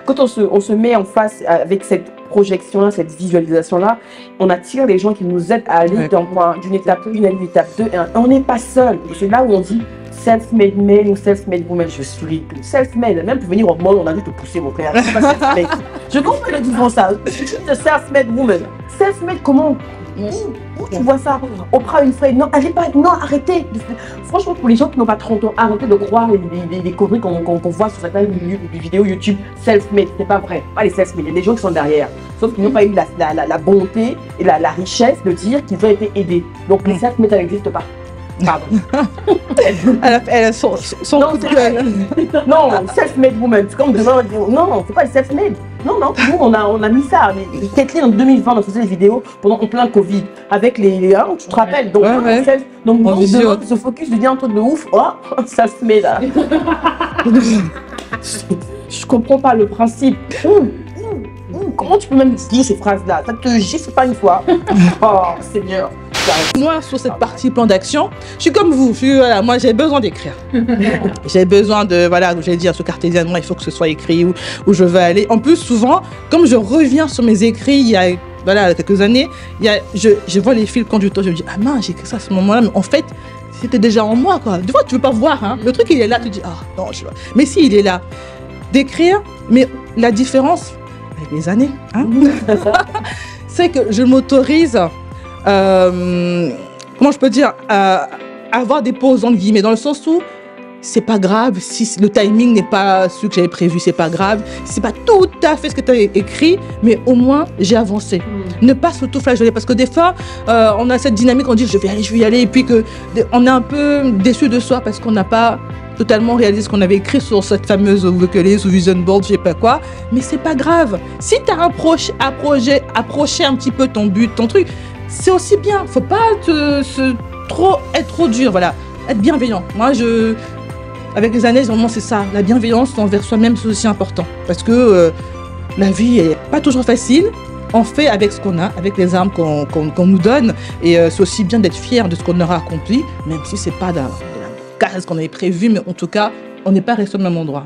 Quand on se met en face avec cette projection-là, cette visualisation-là, on attire les gens qui nous aident à aller d'une étape 1 à une étape 2. Et on n'est pas seul. Et c'est là où on dit self-made man ou self-made woman. Je suis self-made. Même pour venir au monde, on a dû te pousser, mon frère. C'est pas self-made. Je comprends le disant ça. Je suis une self-made woman. Self-made, comment? Où tu vois ça? Oprah Winfrey, non, non, arrêtez. Franchement, pour les gens qui n'ont pas 30 ans, arrêtez de croire les conneries qu'on voit sur certaines vidéos YouTube. Self-made, c'est pas vrai. Pas les self-made, il y a des gens qui sont derrière. Sauf qu'ils n'ont pas eu la bonté et la richesse de dire qu'ils ont été aidés. Donc les self-made, ça n'existe pas. Pardon. Elle a son non, self-made woman. C'est comme demain, non, c'est pas le self-made. Non, nous on a mis ça. Kathleen en 2020, on faisait des vidéos en plein Covid avec les tu te rappelles. Donc, donc demain, se focus, devient un truc de ouf. Oh, self-made là. Je comprends pas le principe. Comment tu peux même dire ces phrases-là? Ça te gifle pas une fois? Oh, Seigneur. Moi, sur cette partie plan d'action, je suis comme vous. Moi, j'ai besoin d'écrire. J'ai besoin de, j'allais dire, ce cartésianement, il faut que ce soit écrit où je veux aller. En plus, souvent, comme je reviens sur mes écrits il y a quelques années, je vois les fils conducteurs, je me dis, ah mince, j'ai écrit ça à ce moment-là, mais en fait, c'était déjà en moi, quoi. Des fois, tu veux pas voir, hein. Le truc, il est là, tu dis, ah non, je vois. Mais si, il est là. D'écrire, mais la différence, avec les années, hein, c'est que je m'autorise. Comment je peux dire, avoir des pauses entre guillemets, dans le sens où c'est pas grave si le timing n'est pas ce que j'avais prévu, c'est pas grave, c'est pas tout à fait ce que tu as écrit, mais au moins j'ai avancé. Ne pas s'auto-flageller, parce que des fois on a cette dynamique, on dit je vais y aller, et puis on est un peu déçu de soi parce qu'on n'a pas totalement réalisé ce qu'on avait écrit sur cette fameuse vocalise ou vision board, je sais pas quoi, mais c'est pas grave. Si tu as approché un petit peu ton but, ton truc, c'est aussi bien. Faut pas être trop dur, voilà. Être bienveillant. Moi, avec les années, vraiment, c'est ça. La bienveillance envers soi-même, c'est aussi important. Parce que la vie est pas toujours facile. On fait avec ce qu'on a, avec les armes qu'on nous donne. Et c'est aussi bien d'être fier de ce qu'on aura accompli, même si c'est pas de la case qu'on avait prévu, mais en tout cas, on n'est pas resté au même endroit.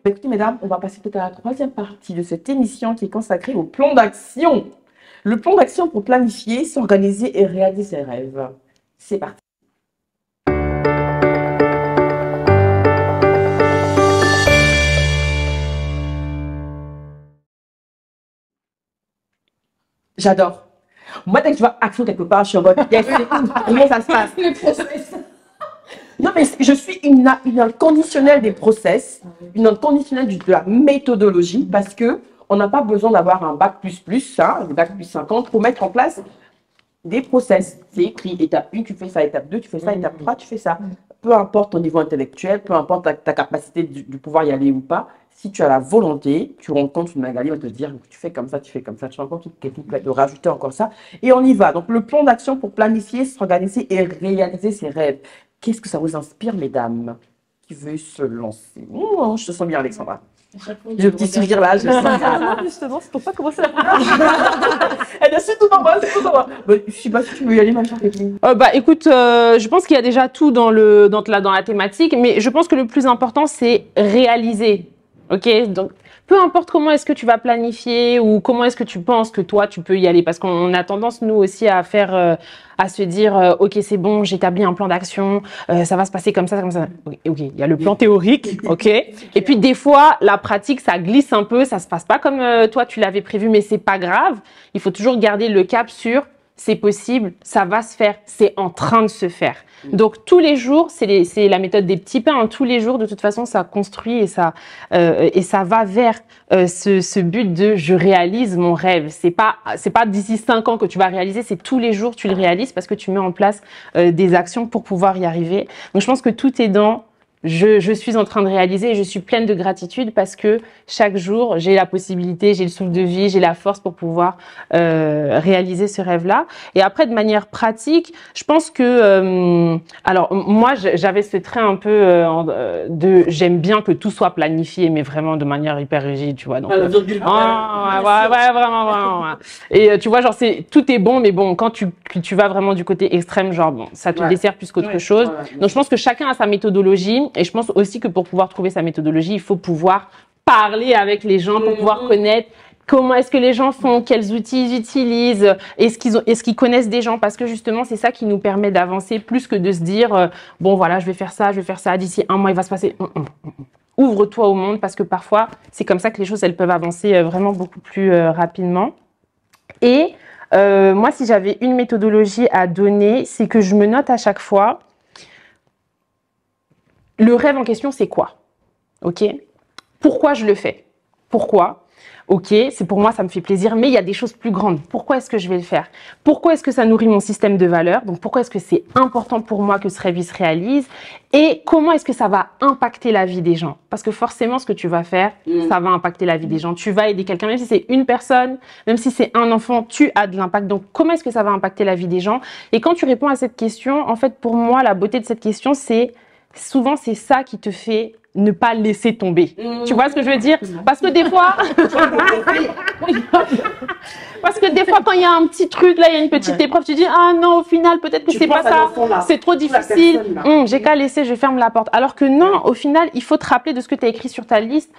Écoutez, mesdames, on va passer peut-être à la troisième partie de cette émission qui est consacrée au plan d'action. Le plan d'action pour planifier, s'organiser et réaliser ses rêves. C'est parti. J'adore. Moi, dès que je vois action quelque part, je suis en mode, yes, comment ça se passe? Le process. Non, mais je suis une inconditionnelle des process, une inconditionnelle de la méthodologie, parce que on n'a pas besoin d'avoir un bac plus, hein, un bac plus 50 pour mettre en place des process. C'est écrit, étape 1, tu fais ça, étape 2, tu fais ça, étape 3, tu fais ça. Peu importe ton niveau intellectuel, peu importe ta capacité de pouvoir y aller ou pas, si tu as la volonté, tu rencontres une Magali, va te dire, tu fais comme ça, tu fais comme ça, tu rencontres quelqu'un qui va te rajouter encore ça, et on y va. Donc, le plan d'action pour planifier, s'organiser et réaliser ses rêves. Qu'est-ce que ça vous inspire, mesdames, qui veulent se lancer? Je te sens bien, Alexandra. J'ai un petit sourire là, je sens bien. Non, justement, c'est pour pas commencer la Elle a surtout pas moi, c'est tout dans moi. Je sais pas si tu veux y aller, ma chère Kathleen. Écoute, je pense qu'il y a déjà tout dans la thématique, mais je pense que le plus important, c'est réaliser. Ok, donc peu importe comment est-ce que tu vas planifier ou comment est-ce que tu penses que toi tu peux y aller, parce qu'on a tendance nous aussi à faire, à se dire, ok c'est bon, j'établis un plan d'action, ça va se passer comme ça, comme ça. Ok, il y a le plan théorique, ok. Et puis des fois la pratique ça glisse un peu, ça se passe pas comme toi tu l'avais prévu, mais c'est pas grave. Il faut toujours garder le cap sur c'est possible, ça va se faire, c'est en train de se faire. Donc tous les jours, c'est la méthode des petits pas, hein. Tous les jours, de toute façon, ça construit et ça va vers ce but de je réalise mon rêve. C'est pas d'ici 5 ans que tu vas réaliser, c'est tous les jours tu le réalises parce que tu mets en place des actions pour pouvoir y arriver. Donc je pense que tout est dans je suis en train de réaliser et je suis pleine de gratitude parce que chaque jour, j'ai la possibilité, j'ai le souffle de vie, j'ai la force pour pouvoir réaliser ce rêve-là. Et après, de manière pratique, je pense que... alors, moi, j'avais ce trait un peu de... J'aime bien que tout soit planifié, mais vraiment de manière hyper rigide, tu vois. Donc, ouais, vraiment. Et tu vois, genre, tout est bon, mais bon, quand tu vas vraiment du côté extrême, genre, bon, ça te dessert plus qu'autre chose. Donc, je pense que chacun a sa méthodologie. Et je pense aussi que pour pouvoir trouver sa méthodologie, il faut pouvoir parler avec les gens pour pouvoir connaître comment est-ce que les gens font, quels outils ils utilisent, est-ce qu'ils connaissent des gens, parce que justement, c'est ça qui nous permet d'avancer plus que de se dire, bon, voilà, je vais faire ça, d'ici un mois, il va se passer. Ouvre-toi au monde, parce que parfois, c'est comme ça que les choses, elles peuvent avancer vraiment beaucoup plus rapidement. Et moi, si j'avais une méthodologie à donner, c'est que je me note à chaque fois le rêve en question, c'est quoi? Ok? Pourquoi je le fais? Pourquoi? Ok, c'est pour moi, ça me fait plaisir, mais il y a des choses plus grandes. Pourquoi est-ce que je vais le faire? Pourquoi est-ce que ça nourrit mon système de valeurs? Donc, pourquoi est-ce que c'est important pour moi que ce rêve se réalise? Et comment est-ce que ça va impacter la vie des gens? Parce que forcément, ce que tu vas faire, ça va impacter la vie des gens. Tu vas aider quelqu'un, même si c'est une personne, même si c'est un enfant, tu as de l'impact. Donc, comment est-ce que ça va impacter la vie des gens? Et quand tu réponds à cette question, en fait, pour moi, la beauté de cette question, c'est souvent, c'est ça qui te fait ne pas laisser tomber. Tu vois ce que je veux dire? Parce que des fois, quand il y a un petit truc, là, il y a une petite épreuve, tu dis, ah non, au final, peut-être que c'est pas ça, c'est trop difficile, j'ai qu'à laisser, je ferme la porte. Alors que non, au final, il faut te rappeler de ce que tu as écrit sur ta liste.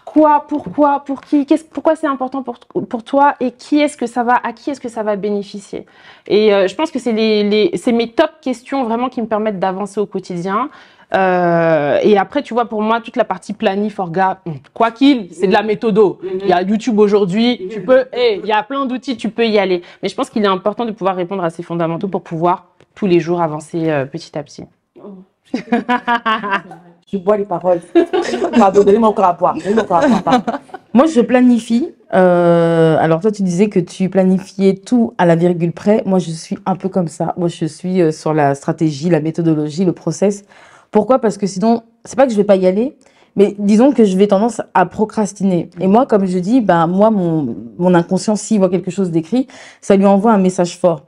Quoi, pourquoi, pour qui, pourquoi c'est important pour toi et à qui est-ce que ça va bénéficier. Et je pense que c'est mes top questions vraiment qui me permettent d'avancer au quotidien. Et après, tu vois, pour moi, toute la partie planif, orga, quoi qu'il, c'est de la méthodo. Il y a YouTube aujourd'hui, il y a plein d'outils, tu peux y aller. Mais je pense qu'il est important de pouvoir répondre à ces fondamentaux pour pouvoir tous les jours avancer petit à petit. Je bois les paroles. Pardon, donnez-moi encore à boire. Moi, je planifie. Alors, toi, tu disais que tu planifiais tout à la virgule près. Moi, je suis un peu comme ça. Moi, je suis sur la stratégie, la méthodologie, le process. Pourquoi? Parce que sinon, c'est pas que je vais pas y aller, mais disons que je vais tendance à procrastiner. Et moi, comme je dis, moi, mon inconscient, s'il voit quelque chose d'écrit, ça lui envoie un message fort.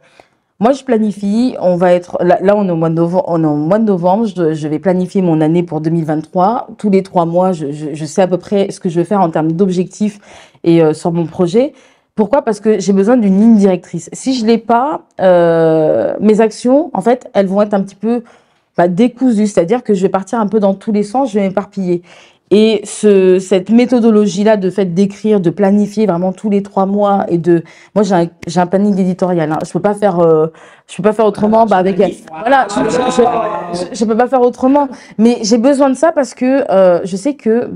Moi, je planifie, on va être, là, on est au mois de novembre, je vais planifier mon année pour 2023. Tous les 3 mois, je sais à peu près ce que je vais faire en termes d'objectifs et sur mon projet. Pourquoi? Parce que j'ai besoin d'une ligne directrice. Si je l'ai pas, mes actions, en fait, elles vont être un petit peu décousues. C'est-à-dire que je vais partir un peu dans tous les sens, je vais m'éparpiller. Et cette méthodologie-là de fait d'écrire, de planifier vraiment tous les 3 mois moi j'ai un planning éditorial, hein. Je peux pas faire autrement, je peux pas faire autrement. Mais j'ai besoin de ça parce que, je sais que,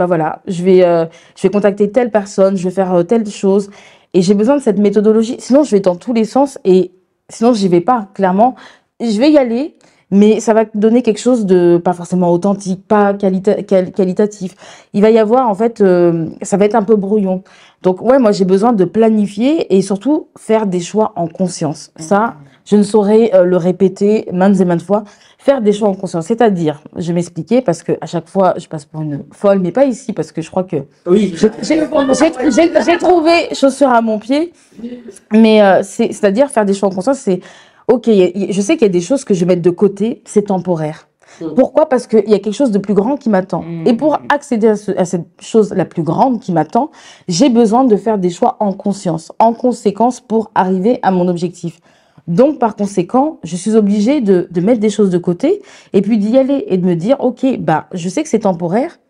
je vais contacter telle personne, je vais faire telle chose. Et j'ai besoin de cette méthodologie. Sinon, je vais dans tous les sens et sinon, j'y vais pas, clairement. Je vais y aller. Mais ça va donner quelque chose de pas forcément authentique, pas qualitatif. Il va y avoir, en fait, ça va être un peu brouillon. Donc, ouais, moi, j'ai besoin de planifier et surtout faire des choix en conscience. Ça, je ne saurais le répéter maintes et maintes fois. Faire des choix en conscience, c'est-à-dire, je vais m'expliquer parce que à chaque fois, je passe pour une folle, mais pas ici parce que je crois que oui, j'ai trouvé chaussure à mon pied. Mais c'est-à-dire faire des choix en conscience, c'est ok, je sais qu'il y a des choses que je vais mettre de côté, c'est temporaire. Pourquoi? Parce qu'il y a quelque chose de plus grand qui m'attend. Et pour accéder à cette chose la plus grande qui m'attend, j'ai besoin de faire des choix en conscience, en conséquence pour arriver à mon objectif. Donc, par conséquent, je suis obligée de mettre des choses de côté et puis d'y aller et de me dire, ok, je sais que c'est temporaire,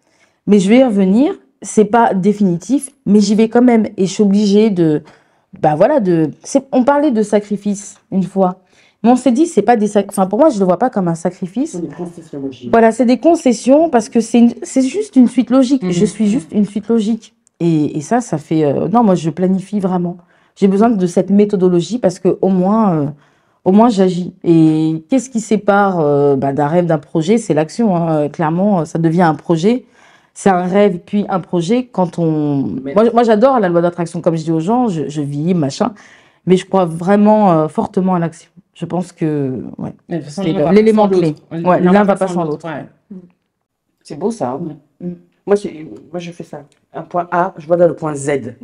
mais je vais y revenir, c'est pas définitif, mais j'y vais quand même et je suis obligée on parlait de sacrifice une fois. Mais on s'est dit, c'est pas pour moi, je le vois pas comme un sacrifice. C'est des concessions logiques. Voilà, c'est des concessions parce que c'est juste une suite logique. Je suis juste une suite logique. Et ça fait, non, moi, je planifie vraiment. J'ai besoin de cette méthodologie parce que au moins j'agis. Et qu'est-ce qui sépare d'un rêve, d'un projet? C'est l'action, hein. Clairement, ça devient un projet. C'est un rêve puis un projet quand on... Moi j'adore la loi d'attraction, comme je dis aux gens, je vis, machin. Mais je crois vraiment fortement à l'action. Je pense que c'est l'élément clé. Ouais, l'un va pas sans l'autre. Ouais. C'est beau ça. Hein. Moi, je fais ça. Un point A, je vois dans le point Z.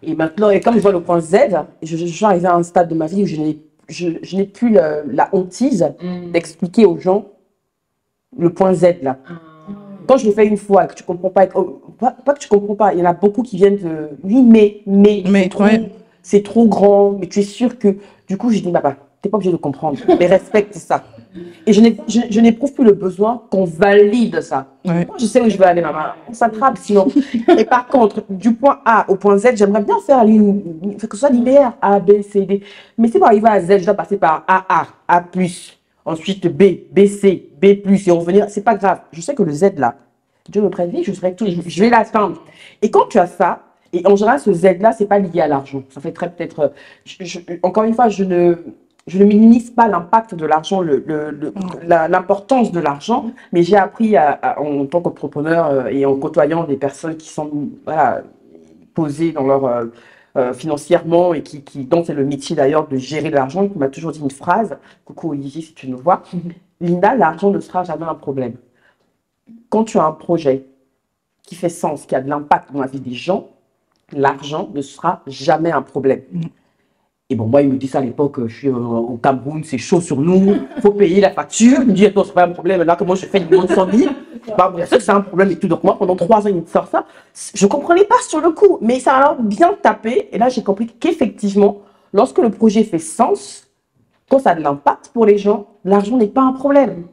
Et maintenant, comme je vois le point Z, je suis arrivée à un stade de ma vie où je n'ai plus la hantise d'expliquer aux gens le point Z là. Quand je le fais une fois et que tu comprends pas, pas que tu comprends pas, il y en a beaucoup qui viennent de oui, mais c'est trop grand, mais tu es sûr que. Du coup, j'ai dit, bah, t'es pas obligé de comprendre, mais respecte ça. Et je n'éprouve plus le besoin qu'on valide ça. Ouais. Moi, je sais où je vais aller, maman. On s'attrape sinon. Et par contre, du point A au point Z, j'aimerais bien faire que ce soit linéaire, A, B, C, D. Mais si pour arriver à Z, je dois passer par A+, ensuite B, BC, B+, et revenir, c'est pas grave. Je sais que le Z là, Dieu me prête vie, je vais l'atteindre. Et quand tu as ça, et en général, ce Z-là, c'est pas lié à l'argent. Ça fait très peut-être. Encore une fois, je ne minimise pas l'impact de l'argent, l'importance de l'argent, mais j'ai appris en tant qu'entrepreneur et en côtoyant des personnes qui sont posées dans leur financièrement et dont c'est le métier d'ailleurs de gérer l'argent, qui m'a toujours dit une phrase. Coucou Olivier, si tu nous vois. Linda, l'argent ne sera jamais un problème. Quand tu as un projet qui fait sens, qui a de l'impact dans la vie des gens, l'argent ne sera jamais un problème. Et bon, moi, il me dit ça à l'époque, je suis au Cameroun, c'est chaud sur nous, il faut payer la facture. Il me dit, attends, c'est pas un problème, là, comment je fais une demande 100 000 bah, bien sûr que c'est un problème et tout. Donc, moi, pendant 3 ans, il me sort ça. Je ne comprenais pas sur le coup, mais ça a alors bien tapé. Et là, j'ai compris qu'effectivement, lorsque le projet fait sens, quand ça a de l'impact pour les gens, l'argent n'est pas un problème.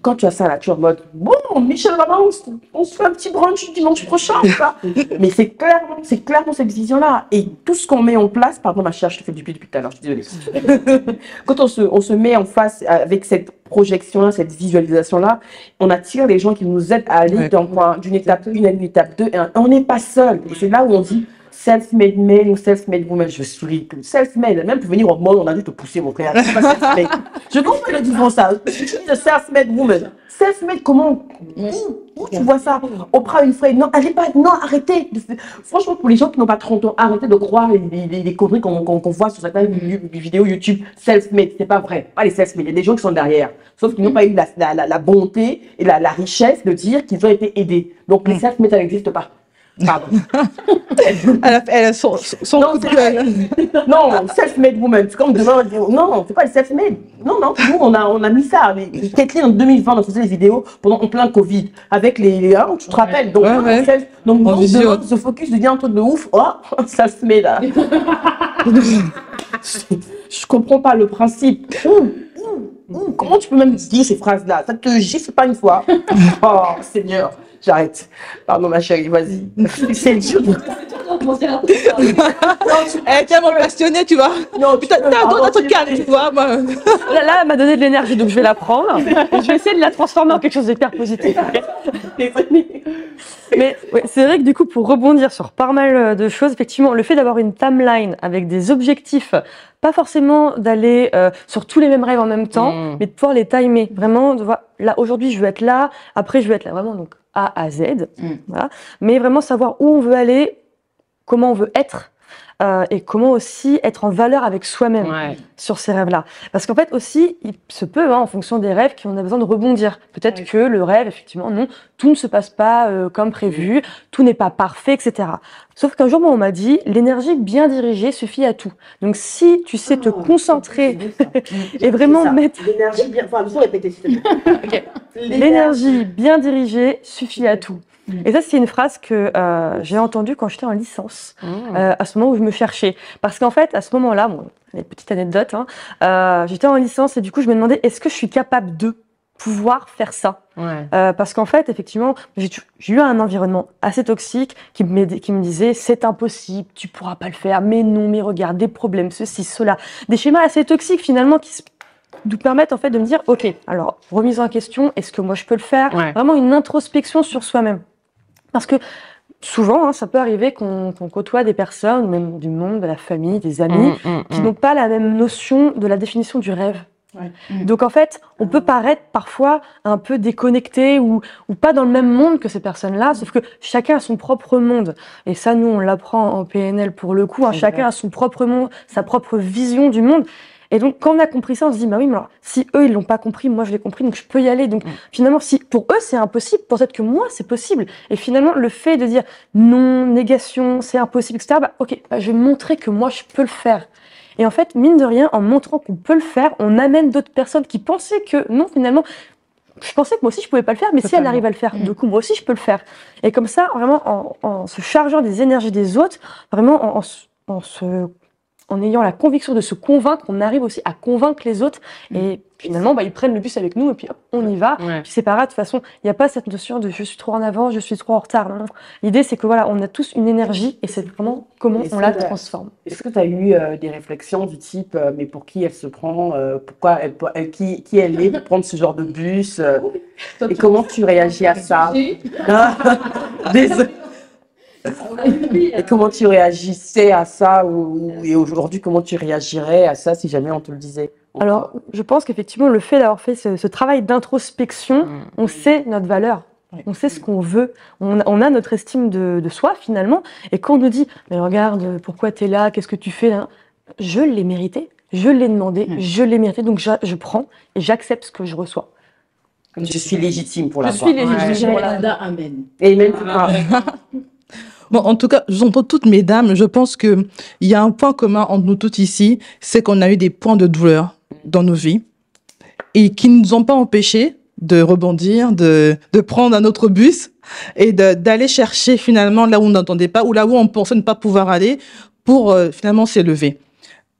Quand tu as ça là, tu es en mode, bon, Michel Maman, on se fait un petit brunch dimanche prochain. Ça. Mais c'est clairement cette vision-là. Et tout ce qu'on met en place, pardon ma chère, je te fais du pied depuis tout à l'heure, je suis désolée. Quand on se met en face avec cette projection-là, cette visualisation-là, on attire les gens qui nous aident à aller d'une étape 1 à une étape 2. Et on n'est pas seul. Et c'est là où on dit, self-made man ou self-made woman, je souris. Self-made, même pour venir au monde, on a dû te pousser, mon frère. C'est pas self-made. Je comprends le différence, ça. Tu dis de self-made woman. Self-made, comment où tu vois ça? Oprah Winfrey, non, non, arrêtez. Franchement, pour les gens qui n'ont pas 30 ans, arrêtez de croire les conneries qu'on voit sur certaines vidéos YouTube. Self-made, c'est pas vrai. Pas les self-made, il y a des gens qui sont derrière. Sauf qu'ils n'ont pas eu la bonté et la richesse de dire qu'ils ont été aidés. Donc, les self-made, ça n'existe pas. Pardon. Elle a son coup de gueule. Non, self-made woman. C'est comme demain, non, c'est pas le self-made. Non, nous, on a mis ça. Kathleen, en 2020, on faisait des vidéos en plein Covid. Avec tu te rappelles. Donc, demain, ce focus devient un truc de ouf. Oh, self-made, là. Je comprends pas le principe. Comment tu peux même dire ces phrases-là? Ça te gifle pas une fois? Oh, Seigneur. J'arrête. Pardon, ma chérie, vas-y. C'est dur. Elle est tellement passionnée, tu vois. Non, putain, t'as un truc calme, tu vois. Moi. Là, elle m'a donné de l'énergie, donc je vais la prendre. Je vais essayer de la transformer en quelque chose d'hyper positif. Mais ouais, c'est vrai que du coup, pour rebondir sur pas mal de choses, effectivement, le fait d'avoir une timeline avec des objectifs, pas forcément d'aller sur tous les mêmes rêves en même temps, mais de pouvoir les timer. Vraiment, de voir, là, aujourd'hui, je veux être là, après, je veux être là. Vraiment, donc, A à Z. Voilà. Mais vraiment savoir où on veut aller, comment on veut être, et comment aussi être en valeur avec soi-même sur ces rêves-là. Parce qu'en fait aussi, il se peut, en fonction des rêves, qu'on a besoin de rebondir. Peut-être que le rêve, effectivement, non, tout ne se passe pas comme prévu, tout n'est pas parfait, etc. Sauf qu'un jour, moi, on m'a dit, l'énergie bien dirigée suffit à tout. Donc si tu sais te concentrer et vraiment mettre... L'énergie bien... Enfin, vous répétez, s'il te plaît. Okay. L'énergie bien dirigée suffit à tout. Et ça, c'est une phrase que j'ai entendue quand j'étais en licence, à ce moment où je me cherchais. Parce qu'en fait, à ce moment-là, une petite anecdote, j'étais en licence et du coup, je me demandais, est-ce que je suis capable de pouvoir faire ça? Parce qu'en fait, effectivement, j'ai eu un environnement assez toxique qui me disait, c'est impossible, tu pourras pas le faire, mais non, mais regarde, des problèmes, ceci, cela. Des schémas assez toxiques, finalement, qui nous permettent en fait de me dire, ok, alors, remise en question, est-ce que moi je peux le faire? Vraiment une introspection sur soi-même. Parce que souvent, hein, ça peut arriver qu'on côtoie des personnes, même du monde, de la famille, des amis, qui n'ont pas la même notion de la définition du rêve. Donc en fait, on peut paraître parfois un peu déconnecté ou pas dans le même monde que ces personnes-là, sauf que chacun a son propre monde. Et ça, nous, on l'apprend en PNL pour le coup. Hein, chacun a son propre monde, sa propre vision du monde. Et donc, quand on a compris ça, on se dit, bah oui, mais alors, si eux, ils l'ont pas compris, moi, je l'ai compris, donc je peux y aller. Donc, finalement, si pour eux, c'est impossible, peut-être que moi, c'est possible. Et finalement, le fait de dire non, négation, c'est impossible, etc., bah, ok, bah, je vais montrer que moi, je peux le faire. Et en fait, mine de rien, en montrant qu'on peut le faire, on amène d'autres personnes qui pensaient que non, finalement, je pensais que moi aussi je pouvais pas le faire, mais si elle arrive à le faire, du coup moi aussi je peux le faire. Et comme ça, vraiment, en se chargeant des énergies des autres, vraiment en ayant la conviction de se convaincre, on arrive aussi à convaincre les autres. Et finalement, bah, ils prennent le bus avec nous et puis hop, on y va. Puis c'est pas grave, de toute façon, il n'y a pas cette notion de je suis trop en avant, je suis trop en retard. Non. L'idée, c'est que voilà, on a tous une énergie et c'est vraiment comment on la transforme. Est-ce que tu as eu des réflexions du type, mais pour qui elle se prend, pourquoi qui elle est pour prendre ce genre de bus et comment tu réagis à ça? Désolé. Et comment tu réagissais à ça et aujourd'hui, comment tu réagirais à ça si jamais on te le disait? Alors, je pense qu'effectivement, le fait d'avoir fait ce travail d'introspection, on sait notre valeur. On sait ce qu'on veut. On a notre estime de soi, finalement. Et quand on nous dit, mais regarde, pourquoi tu es là? Qu'est-ce que tu fais là? Je l'ai mérité. Je l'ai demandé. Je l'ai mérité. Donc, je prends et j'accepte ce que je reçois. Je suis légitime pour l'avoir. Je suis légitime pour l'avoir. Amen. Et même... Bon, en tout cas, j'entends toutes mesdames, je pense qu'il y a un point commun entre nous toutes ici, c'est qu'on a eu des points de douleur dans nos vies et qui ne nous ont pas empêchés de rebondir, de prendre un autre bus et d'aller chercher finalement là où on n'entendait pas ou là où on pensait ne pas pouvoir aller pour finalement s'élever.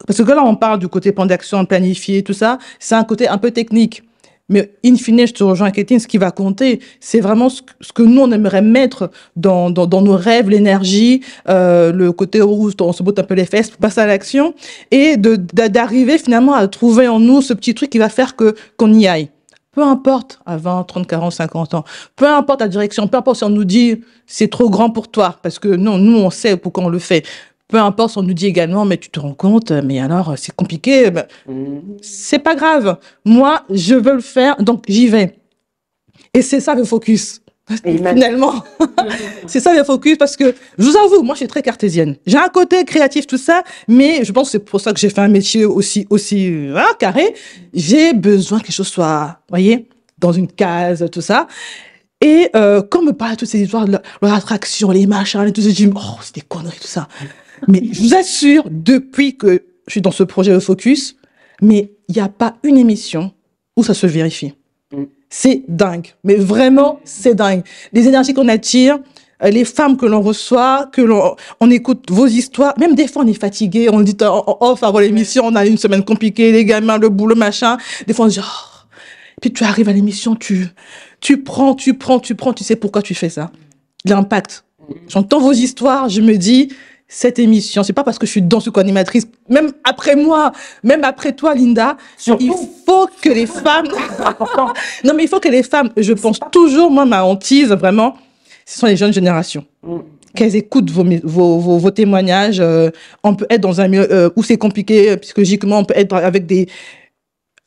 Parce que là, on parle du côté plan d'action planifié, tout ça, c'est un côté un peu technique. Mais in fine, je te rejoins, Kétine, ce qui va compter, c'est vraiment ce que nous, on aimerait mettre dans nos rêves, l'énergie, le côté où on se botte un peu les fesses pour passer à l'action, et d'arriver finalement à trouver en nous ce petit truc qui va faire qu'on y aille. Peu importe, à 20, 30, 40, 50 ans, peu importe la direction, peu importe si on nous dit c'est trop grand pour toi, parce que non, nous, on sait pourquoi on le fait. Peu importe si on nous dit également, mais tu te rends compte, mais alors, c'est compliqué. Ben, c'est pas grave. Moi, je veux le faire, donc j'y vais. Et c'est ça le focus. Finalement. C'est ça le focus parce que, je vous avoue, moi, je suis très cartésienne. J'ai un côté créatif, tout ça, mais je pense que c'est pour ça que j'ai fait un métier aussi carré. J'ai besoin que quelque chose soit, voyez, dans une case, tout ça. Et quand on me parle de toutes ces histoires, de leur attraction, les machins, tout ça, je dis, oh, c'est des conneries, tout ça. Mais je vous assure, depuis que je suis dans ce projet de focus, mais il n'y a pas une émission où ça se vérifie. C'est dingue. Mais vraiment, c'est dingue. Les énergies qu'on attire, les femmes que l'on reçoit, on écoute vos histoires. Même des fois, on est fatigué. On dit en off avant l'émission, on a une semaine compliquée, les gamins, le boulot, machin. Des fois, on dit, oh. Puis tu arrives à l'émission, tu prends, tu sais pourquoi tu fais ça. L'impact. J'entends vos histoires, je me dis, cette émission, c'est pas parce que je suis danseuse ou animatrice, même après moi, même après toi, Linda, il faut que les femmes, non mais il faut que les femmes, je pense toujours, moi ma hantise vraiment, ce sont les jeunes générations, qu'elles écoutent vos témoignages. On peut être dans un milieu où c'est compliqué psychologiquement, on peut être avec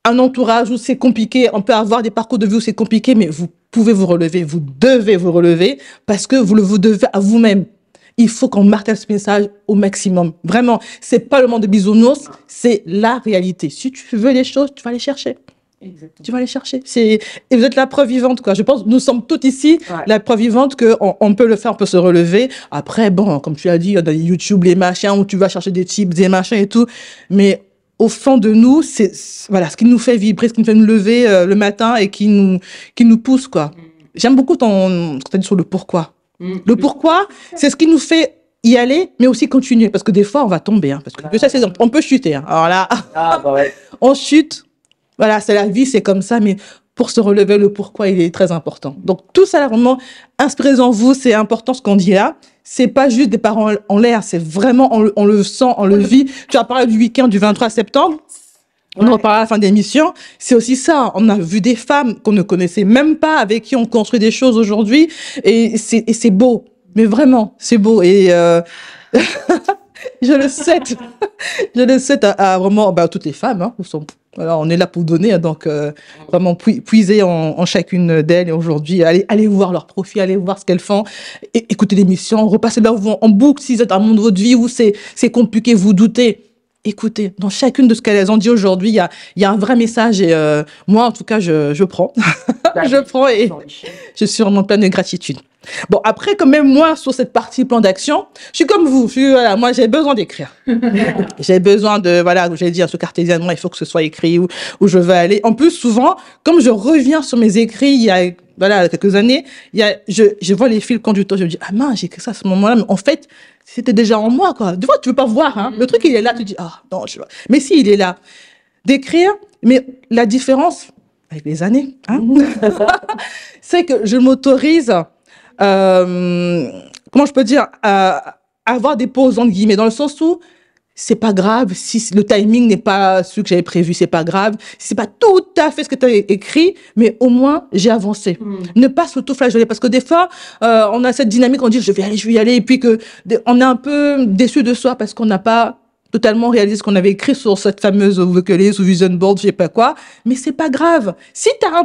un entourage où c'est compliqué, on peut avoir des parcours de vie où c'est compliqué, mais vous pouvez vous relever, vous devez vous relever parce que vous devez à vous-même. Il faut qu'on martèle ce message au maximum. Vraiment, c'est pas le monde de bisounours, c'est la réalité. Si tu veux les choses, tu vas les chercher. Exactement. Tu vas les chercher. Et vous êtes la preuve vivante, quoi. Je pense que nous sommes toutes ici la preuve vivante qu'on peut le faire, on peut se relever. Après, bon, comme tu as dit, il y a des YouTube, les machins, où tu vas chercher des tips, des machins et tout. Mais au fond de nous, c'est voilà, ce qui nous fait vibrer, ce qui nous fait nous lever le matin et qui nous pousse, quoi. J'aime beaucoup ce que tu as dit sur le pourquoi. Le pourquoi, c'est ce qui nous fait y aller, mais aussi continuer. Parce que des fois, on va tomber. Hein, parce que on peut chuter. Hein. Alors là, on chute. Voilà, c'est la vie, c'est comme ça. Mais pour se relever, le pourquoi, il est très important. Donc, tout ça, là, vraiment, inspirez en vous. C'est important ce qu'on dit là. C'est pas juste des paroles en l'air. C'est vraiment, on le sent, on le vit. Tu as parlé du week-end du 23 septembre. On en reparlera à la fin de l'émission. C'est aussi ça. On a vu des femmes qu'on ne connaissait même pas, avec qui on construit des choses aujourd'hui. Et c'est beau. Mais vraiment, c'est beau. Et je le souhaite. Je le souhaite à vraiment toutes les femmes. Hein, voilà, on est là pour donner. Donc, vraiment puiser en chacune d'elles. Et aujourd'hui, allez voir leur profil, allez voir ce qu'elles font. Écoutez l'émission, repassez là en boucle si vous êtes dans un monde de votre vie où c'est compliqué, vous doutez. Écoutez, dans chacune de ce qu'elles ont dit aujourd'hui, il y a un vrai message. Et moi, en tout cas, je prends. Je prends et je suis vraiment pleine de gratitude. Bon, après, quand même, moi, sur cette partie plan d'action, je suis comme vous. Moi, j'ai besoin d'écrire. J'ai besoin de, j'ai dit, ce cartésianement, il faut que ce soit écrit où je veux aller. En plus, souvent, comme je reviens sur mes écrits, il y a, quelques années, je vois les fils conducteurs, je me dis, ah mince, j'ai écrit ça à ce moment-là, mais en fait, c'était déjà en moi, quoi. Des fois, tu veux pas voir, hein. Le truc, il est là, tu dis, ah, non, je vois. Mais si, il est là. D'écrire, mais la différence, avec les années, hein, c'est que je m'autorise, comment je peux dire, avoir des pauses entre guillemets, dans le sens où c'est pas grave si le timing n'est pas celui que j'avais prévu, c'est pas grave, c'est pas tout à fait ce que tu as écrit, mais au moins j'ai avancé. Ne pas s'auto-flageller, parce que des fois on a cette dynamique, on dit je vais y aller, et puis que on est un peu déçu de soi parce qu'on n'a pas totalement réalisé ce qu'on avait écrit sur cette fameuse list ou vision board, je sais pas quoi, mais c'est pas grave. Si tu as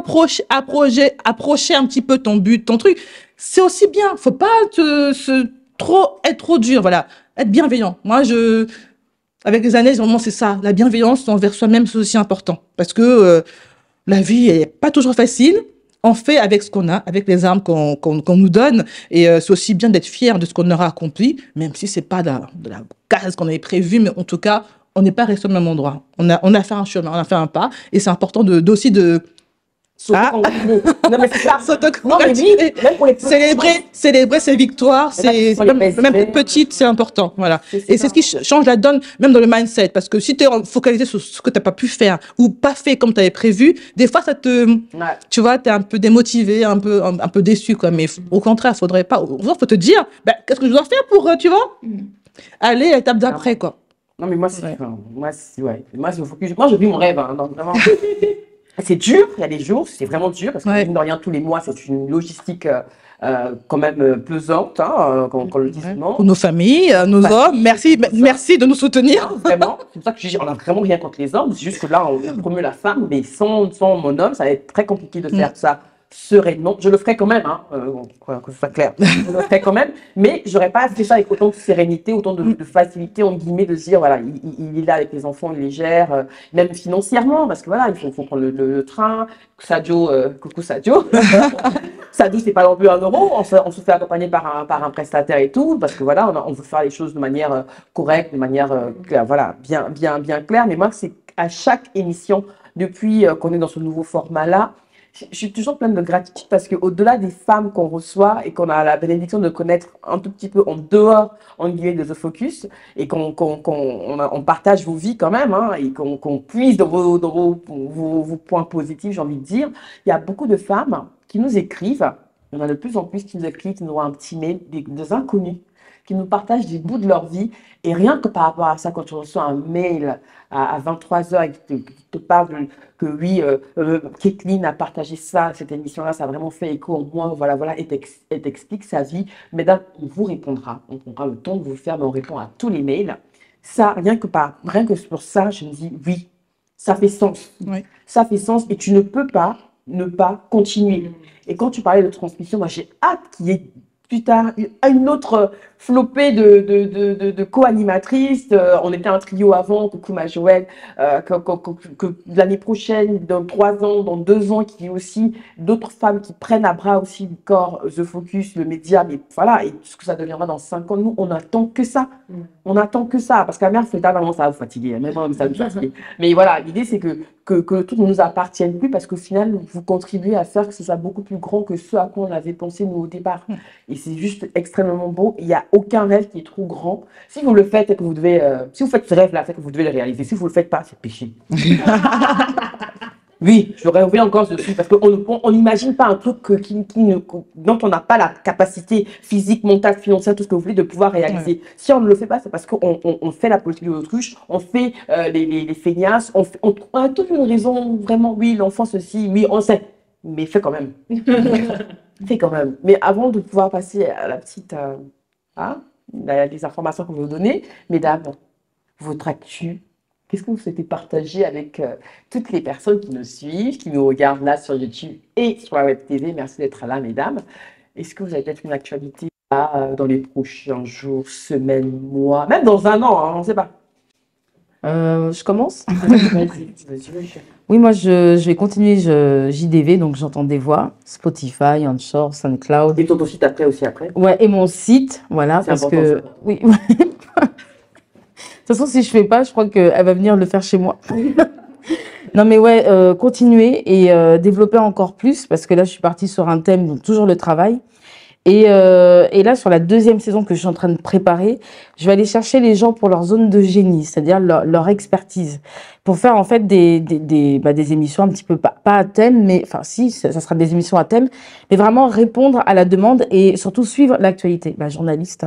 approché un petit peu ton but, ton truc, c'est aussi bien. Faut pas être trop dur, voilà. Être bienveillant. Moi, avec les années, vraiment, c'est ça. La bienveillance envers soi-même, c'est aussi important. Parce que la vie est pas toujours facile. On fait avec ce qu'on a, avec les armes qu'on nous donne. Et c'est aussi bien d'être fier de ce qu'on aura accompli, même si c'est pas de la case qu'on avait prévue, mais en tout cas, on n'est pas resté au même endroit. On a fait un chemin, on a fait un pas. Et c'est important aussi de non, mais c'est ça. Non, mais oui, même pour les célébrer ses victoires, même petites, c'est important, voilà. Et c'est ce qui change la donne, même dans le mindset, parce que si tu es focalisé sur ce que tu n'as pas pu faire ou pas fait comme tu avais prévu, des fois tu vois, tu es un peu démotivé, un peu déçu, quoi. Mais au contraire, faut te dire, qu'est-ce que je dois faire pour, tu vois, aller à l'étape d'après, quoi. Non, mais moi, je focus. Moi, je vis mon rêve, hein, donc vraiment. C'est dur, il y a des jours, c'est vraiment dur, parce que mine de rien, tous les mois, c'est une logistique quand même pesante, hein, qu'on le dit souvent. Pour nos familles, nos hommes, merci de nous soutenir. Non, vraiment, c'est pour ça que je dis, on n'a vraiment rien contre les hommes, c'est juste que là, on promeut la femme, mais sans mon homme, ça va être très compliqué de faire ça sereinement. Je le ferai quand même, hein, que ce soit clair. Je le ferai quand même, mais j'aurais pas fait ça avec autant de sérénité, autant de facilité, entre guillemets, de se dire, voilà, il est là avec les enfants, il les gère, même financièrement, parce que voilà, il faut prendre le train. Sadio, coucou Sadio. Sadio, c'est pas non plus 1 euro, on se fait accompagner par un prestataire et tout, parce que voilà, on veut faire les choses de manière correcte, de manière claire, voilà, bien claire. Mais moi, c'est à chaque émission, depuis qu'on est dans ce nouveau format-là, je suis toujours pleine de gratitude parce qu'au-delà des femmes qu'on reçoit et qu'on a la bénédiction de connaître un tout petit peu en dehors, en guillemets, de The Focus, et qu'on partage vos vies quand même, hein, et qu'on puise dans vos points positifs, j'ai envie de dire, il y a beaucoup de femmes qui nous écrivent, il y en a de plus en plus qui nous écrivent, qui nous envoient un petit mail, des inconnus, qui nous partagent des bouts de leur vie. Et rien que par rapport à ça, quand tu reçois un mail à 23h et qui te parle que oui, Kathleen a partagé ça, cette émission-là, ça a vraiment fait écho en moi, voilà, et t'explique sa vie. Mesdames, on vous répondra. On prendra le temps de vous le faire, mais on répond à tous les mails. Ça, rien que pour ça, je me dis oui, ça fait sens. Oui. Ça fait sens et tu ne peux pas ne pas continuer. Et quand tu parlais de transmission, moi j'ai hâte qu'il y ait plus tard une autre flopée de co-animatrices. On était un trio avant, coucou ma Joël, que l'année prochaine, dans 3 ans, dans 2 ans, qu'il y ait aussi d'autres femmes qui prennent à bras aussi le corps, The Focus, le média, mais voilà, et ce que ça deviendra dans 5 ans. Nous, on n'attend que ça. On n'attend que ça, parce que la mère fait vraiment ça va vous fatiguer, même ça vous fatigue. Mais voilà, l'idée c'est que tout ne nous appartienne plus, parce qu'au final, vous contribuez à faire que ce soit beaucoup plus grand que ce à quoi on avait pensé nous au départ. Et c'est juste extrêmement beau. Il n'y a aucun rêve qui est trop grand. Si vous le faites et que vous devez, si vous faites ce rêve-là, vous devez le réaliser. Si vous le faites pas, c'est péché. Oui, je reviens encore dessus parce qu'on n'imagine pas un truc dont on n'a pas la capacité physique, mentale, financière, tout ce que vous voulez, de pouvoir réaliser. Ouais. Si on ne le fait pas, c'est parce qu'on fait la politique de l'autruche, on fait les feignasses, on a toute une raison, vraiment, oui, l'enfant ceci, oui, on sait, mais fait quand même. Fait quand même. Mais avant de pouvoir passer à la petite, les informations que vous nous donnez, mesdames, votre actu, qu'est-ce que vous souhaitez partager avec toutes les personnes qui nous suivent, qui nous regardent là sur YouTube et sur la Web TV? Merci d'être là, mesdames. Est-ce que vous avez peut-être une actualité là, dans les prochains jours, semaines, mois, même dans un an, on ne sait pas. Je commence? Vas-y. Oui, moi, je vais continuer JDV, donc j'entends des voix, Spotify, Anchor, SoundCloud. Et ton site après. Ouais, et mon site, voilà, C'est parce important, que... ça. Oui. De toute façon, si je fais pas, je crois qu'elle va venir le faire chez moi. Non, mais ouais, continuer et développer encore plus, parce que là, je suis partie sur un thème, donc toujours le travail. Et là, sur la 2e saison que je suis en train de préparer, je vais aller chercher les gens pour leur zone de génie, c'est-à-dire leur expertise, pour faire en fait des émissions un petit peu pas à thème, mais enfin si, ça sera des émissions à thème, mais vraiment répondre à la demande et surtout suivre l'actualité. Journaliste,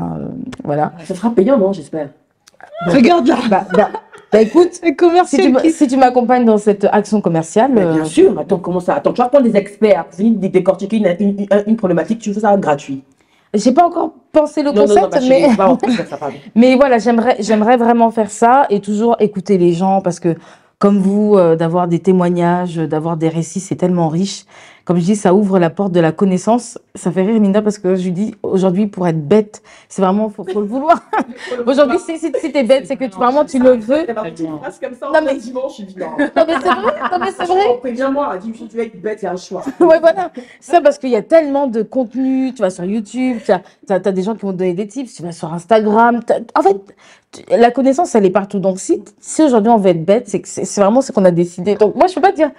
voilà. Ça sera payant, non, j'espère. Regarde là. Bah écoute, C'est commercial. si tu m'accompagnes dans cette action commerciale, Mais bien sûr, attends, comment ça? Attends, tu vas prendre des experts pour venir décortiquer une problématique, tu fais ça gratuit. j'ai pas encore pensé le Non, concept, bah, mais pas en plus, ça, pardon. mais voilà, j'aimerais vraiment faire ça et toujours écouter les gens parce que comme vous, d'avoir des témoignages, d'avoir des récits, c'est tellement riche. Comme je dis, ça ouvre la porte de la connaissance. Ça fait rire Linda parce que je lui dis aujourd'hui pour être bête, c'est vraiment faut le vouloir. Aujourd'hui, si t'es bête, c'est que vraiment tu le veux. Non, mais dimanche, je dis non. Non mais c'est vrai, non mais c'est vrai. Préviens-moi, dis tu veux être bête, c'est un choix. Ouais, voilà. Ça, parce qu'il y a tellement de contenu. Tu vas sur YouTube, t'as des gens qui vont te donner des tips. Tu vas sur Instagram. En fait, la connaissance, elle est partout. Donc, si aujourd'hui on veut être bête, c'est vraiment ce qu'on a décidé. Donc, moi, je peux pas dire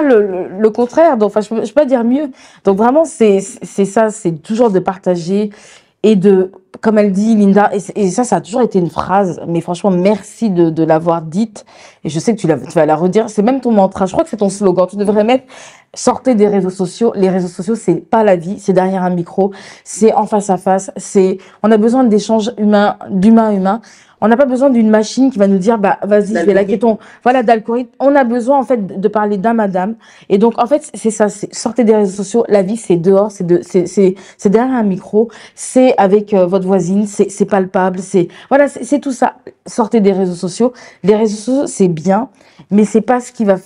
le contraire. Donc, enfin, je peux pas dire mieux. Donc, vraiment, c'est ça. C'est toujours de partager et de, comme elle dit, Linda, et ça a toujours été une phrase, mais franchement, merci de l'avoir dite. Et je sais que tu vas la redire. C'est même ton mantra. Je crois que c'est ton slogan. Tu devrais mettre, sortez des réseaux sociaux. Les réseaux sociaux, c'est pas la vie. C'est derrière un micro. C'est en face à face. On a besoin d'échanges humains, d'humain à humain. On n'a pas besoin d'une machine qui va nous dire, vas-y, je vais liker d'algorithme. On a besoin, en fait, de parler d'âme à d'âme. Et donc, en fait, c'est ça, sortez des réseaux sociaux. La vie, c'est dehors, c'est derrière un micro, c'est avec votre voisine, c'est palpable, c'est tout ça. Sortez des réseaux sociaux. Les réseaux sociaux, c'est bien, mais c'est pas ce qui va vous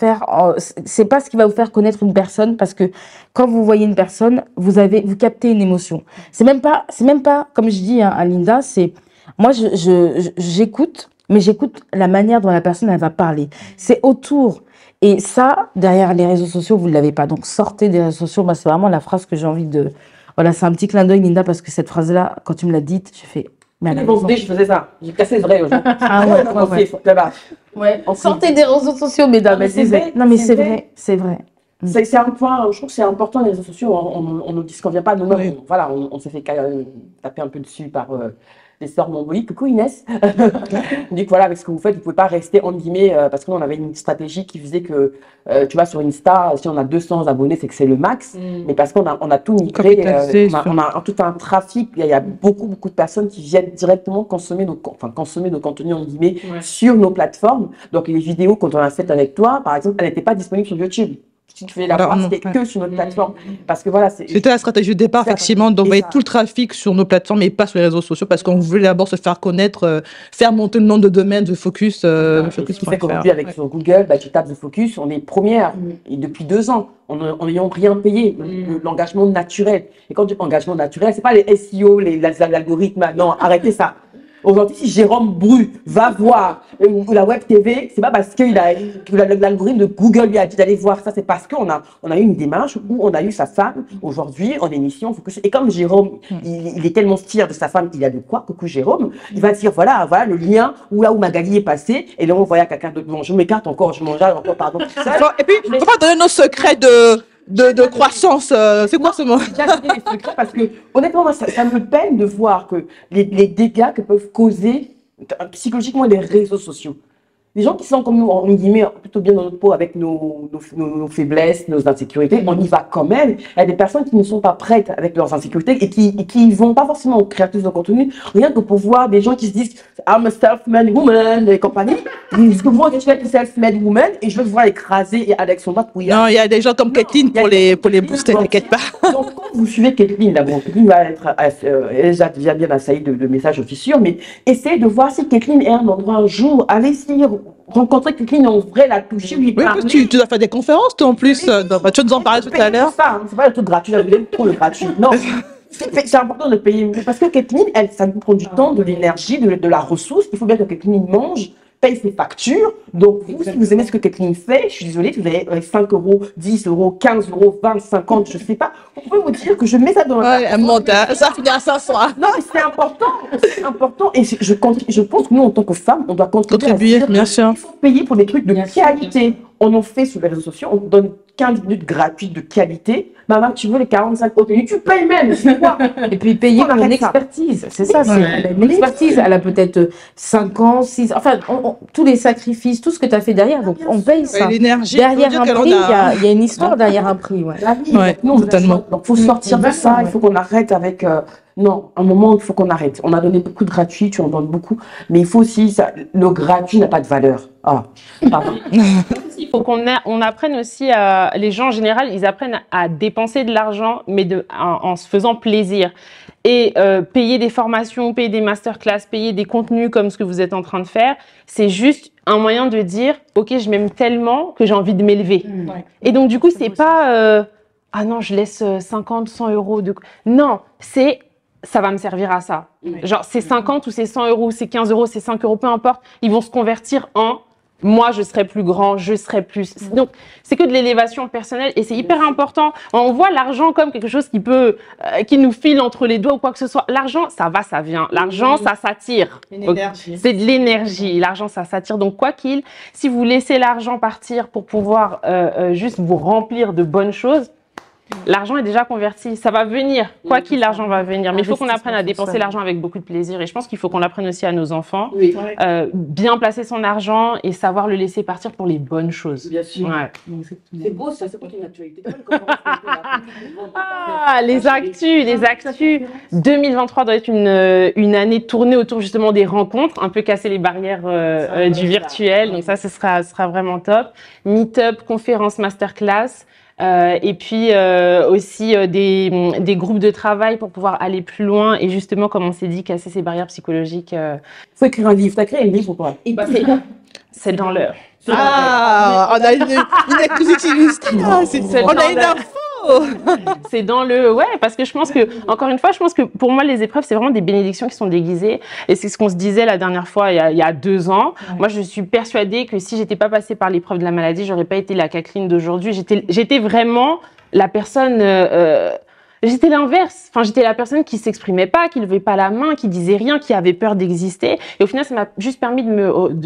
faire connaître une personne, parce que quand vous voyez une personne, vous captez une émotion. C'est même pas, comme je dis à Linda, moi, j'écoute, mais j'écoute la manière dont la personne, elle va parler. C'est autour. Et ça, derrière les réseaux sociaux, vous ne l'avez pas. Donc, sortez des réseaux sociaux. Moi, c'est vraiment la phrase que j'ai envie de... Voilà, c'est un petit clin d'œil, Linda, parce que cette phrase-là, quand tu me l'as dite, j'ai fait... Mais je faisais ça. J'ai cassé le vrai aujourd'hui. Ah ouais. Sortez des réseaux sociaux, mesdames. Non, mais c'est vrai. C'est vrai. C'est un point, je trouve que c'est important, les réseaux sociaux. On ne dit ce qu'on vient pas nous-mêmes. Oui. Voilà, on s'est fait taper un peu dessus par... les sœurs mongoliques. Coucou Inès. On dit que voilà, avec ce que vous faites, vous pouvez pas rester en guillemets, parce que nous on avait une stratégie qui faisait que tu vas sur Insta, si on a 200 abonnés, c'est que c'est le max. Mais parce qu'on a tout migré, on a tout un trafic. Il y a beaucoup de personnes qui viennent directement consommer nos contenus en guillemets sur nos plateformes. Donc les vidéos quand on a faites avec toi, par exemple, elles n'étaient pas disponibles sur YouTube. Si tu fais la part, c'était que sur notre plateforme. Parce que voilà, c'était la stratégie de départ, effectivement, d'envoyer tout le trafic sur nos plateformes et pas sur les réseaux sociaux, parce qu'on voulait d'abord se faire connaître, faire monter le nom de domaine de Focus. Ce qui fait qu'aujourd'hui, avec sur Google, tu tapes The Focus, on est première. Et depuis 2 ans, en n'ayant rien payé, l'engagement naturel. Et quand tu dis engagement naturel, c'est pas les SEO, les algorithmes. Non, arrêtez ça. Aujourd'hui, si Jérôme Bru va voir la Web TV, c'est pas parce que l'algorithme de Google lui a dit d'aller voir ça, c'est parce qu'on a eu une démarche où on a eu sa femme aujourd'hui en émission. Et comme Jérôme, il est tellement fier de sa femme, il a de quoi, coucou Jérôme, il va dire voilà le lien là où Magali est passée, et là on voyait quelqu'un d'autre. Bon, je m'écarte encore, je mange encore, pardon. Et puis, on va pas donner nos secrets de croissance, c'est quoi ce mot? J'ai déjà donné les secrets parce que, honnêtement, ça me peine de voir que les dégâts que peuvent causer psychologiquement les réseaux sociaux. Les gens qui sont comme nous, en guillemets, plutôt bien dans notre peau avec nos faiblesses, nos insécurités, on y va quand même. Il y a des personnes qui ne sont pas prêtes avec leurs insécurités et qui vont pas forcément aux créatrices de contenu, rien que pour voir des gens qui se disent I'm a self-made woman et compagnie. Ils disent que moi, je suis une self-made woman et je veux voir écraser Alexandra Pouya. Non, il y a des gens comme Kathleen pour les booster, t'inquiète pas. Donc, quand vous suivez Kathleen, là, bon, Kathleen va être, elle a déjà bien assailli de messages, je suis sûre, mais essayez de voir si Kathleen est un endroit un jour, allez essayer rencontrer Kathleen en vrai, la toucher, lui Oui, parler. tu dois faire des conférences, toi, en plus. Tu nous en parlais tout à l'heure. C'est pas le truc gratuit, j'aime trop le gratuit. Non, c'est important de payer. Parce que Kathleen, ça nous prend du temps, de l'énergie, de la ressource. Il faut bien que Kathleen mange, paye ses factures. Donc, vous, si vous aimez ce que Kathleen fait, je suis désolée, vous avez 5 euros, 10 euros, 15 euros, 20, 50, je sais pas. Vous pouvez vous dire que je mets ça dans Ouais, un montage, ça finit à 500. Non, mais c'est important. C'est important. Et je pense que nous, en tant que femmes, on doit contribuer à dire bien sûr. il faut payer pour des trucs de qualité. On en fait sur les réseaux sociaux, on donne 15 minutes gratuites de qualité. Maman, tu veux les 45 autres minutes, tu payes même. C'est quoi? Et puis payer pour une arrête ça. expertise, c'est ça, elle a une expertise, elle a peut-être 5 ans, 6 enfin, tous les sacrifices, tout ce que tu as fait derrière, donc on paye ça. L'énergie, Derrière un prix, il y a une histoire derrière un prix, ouais. La vie, Ouais, non, totalement. Donc, faut sortir de ça, il faut qu'on arrête avec... non, un moment, il faut qu'on arrête. On a donné beaucoup de gratuit, tu en donnes beaucoup, mais il faut aussi... le gratuit n'a pas de valeur. Ah, pardon. Il faut on apprenne aussi à... Les gens, en général, ils apprennent à dépenser de l'argent, mais en se faisant plaisir. Et payer des formations, payer des masterclass, payer des contenus comme ce que vous êtes en train de faire, c'est juste un moyen de dire « Ok, je m'aime tellement que j'ai envie de m'élever. Et donc, du coup, c'est pas « Ah non, je laisse 50, 100 euros de... » Non, c'est « Ça va me servir à ça. » Genre, c'est 50 ou c'est 100 euros, c'est 15 euros, c'est 5 euros, peu importe. Ils vont se convertir en moi, je serai plus grand, je serai plus. Donc, c'est que de l'élévation personnelle et c'est hyper important. On voit l'argent comme quelque chose qui peut, qui nous file entre les doigts ou quoi que ce soit. L'argent, ça va, ça vient. L'argent, ça s'attire. C'est de l'énergie. L'argent, ça s'attire. Donc, quoi qu'il, si vous laissez l'argent partir pour pouvoir juste vous remplir de bonnes choses, l'argent est déjà converti, ça va venir. Quoi qu'il, l'argent va venir. Mais il faut qu'on apprenne à dépenser l'argent avec beaucoup de plaisir. Et je pense qu'il faut qu'on apprenne aussi à nos enfants. Oui. Bien placer son argent et savoir le laisser partir pour les bonnes choses. Bien sûr. Ouais. C'est beau, ça, c'est une actualité. Ah, les actus. 2023 doit être une année tournée autour justement des rencontres, un peu casser les barrières du virtuel. Donc ça, ce sera vraiment top. Meet-up, conférences, masterclass. Et puis aussi des groupes de travail pour pouvoir aller plus loin et justement, comme on s'est dit, casser ces barrières psychologiques. Faut écrire un livre. T'as créé un livre ou pas? C'est dans le... Ah, on a une exclusivité. On a une info. C'est dans le... Ouais, parce que je pense que, encore une fois, je pense que pour moi, les épreuves, c'est vraiment des bénédictions qui sont déguisées. Et c'est ce qu'on se disait la dernière fois, il y a 2 ans. Ouais. Moi, je suis persuadée que si j'étais pas passée par l'épreuve de la maladie, j'aurais pas été la Kathleen d'aujourd'hui. J'étais vraiment la personne... J'étais l'inverse. Enfin, j'étais la personne qui s'exprimait pas, qui levait pas la main, qui disait rien, qui avait peur d'exister. Et au final, ça m'a juste permis de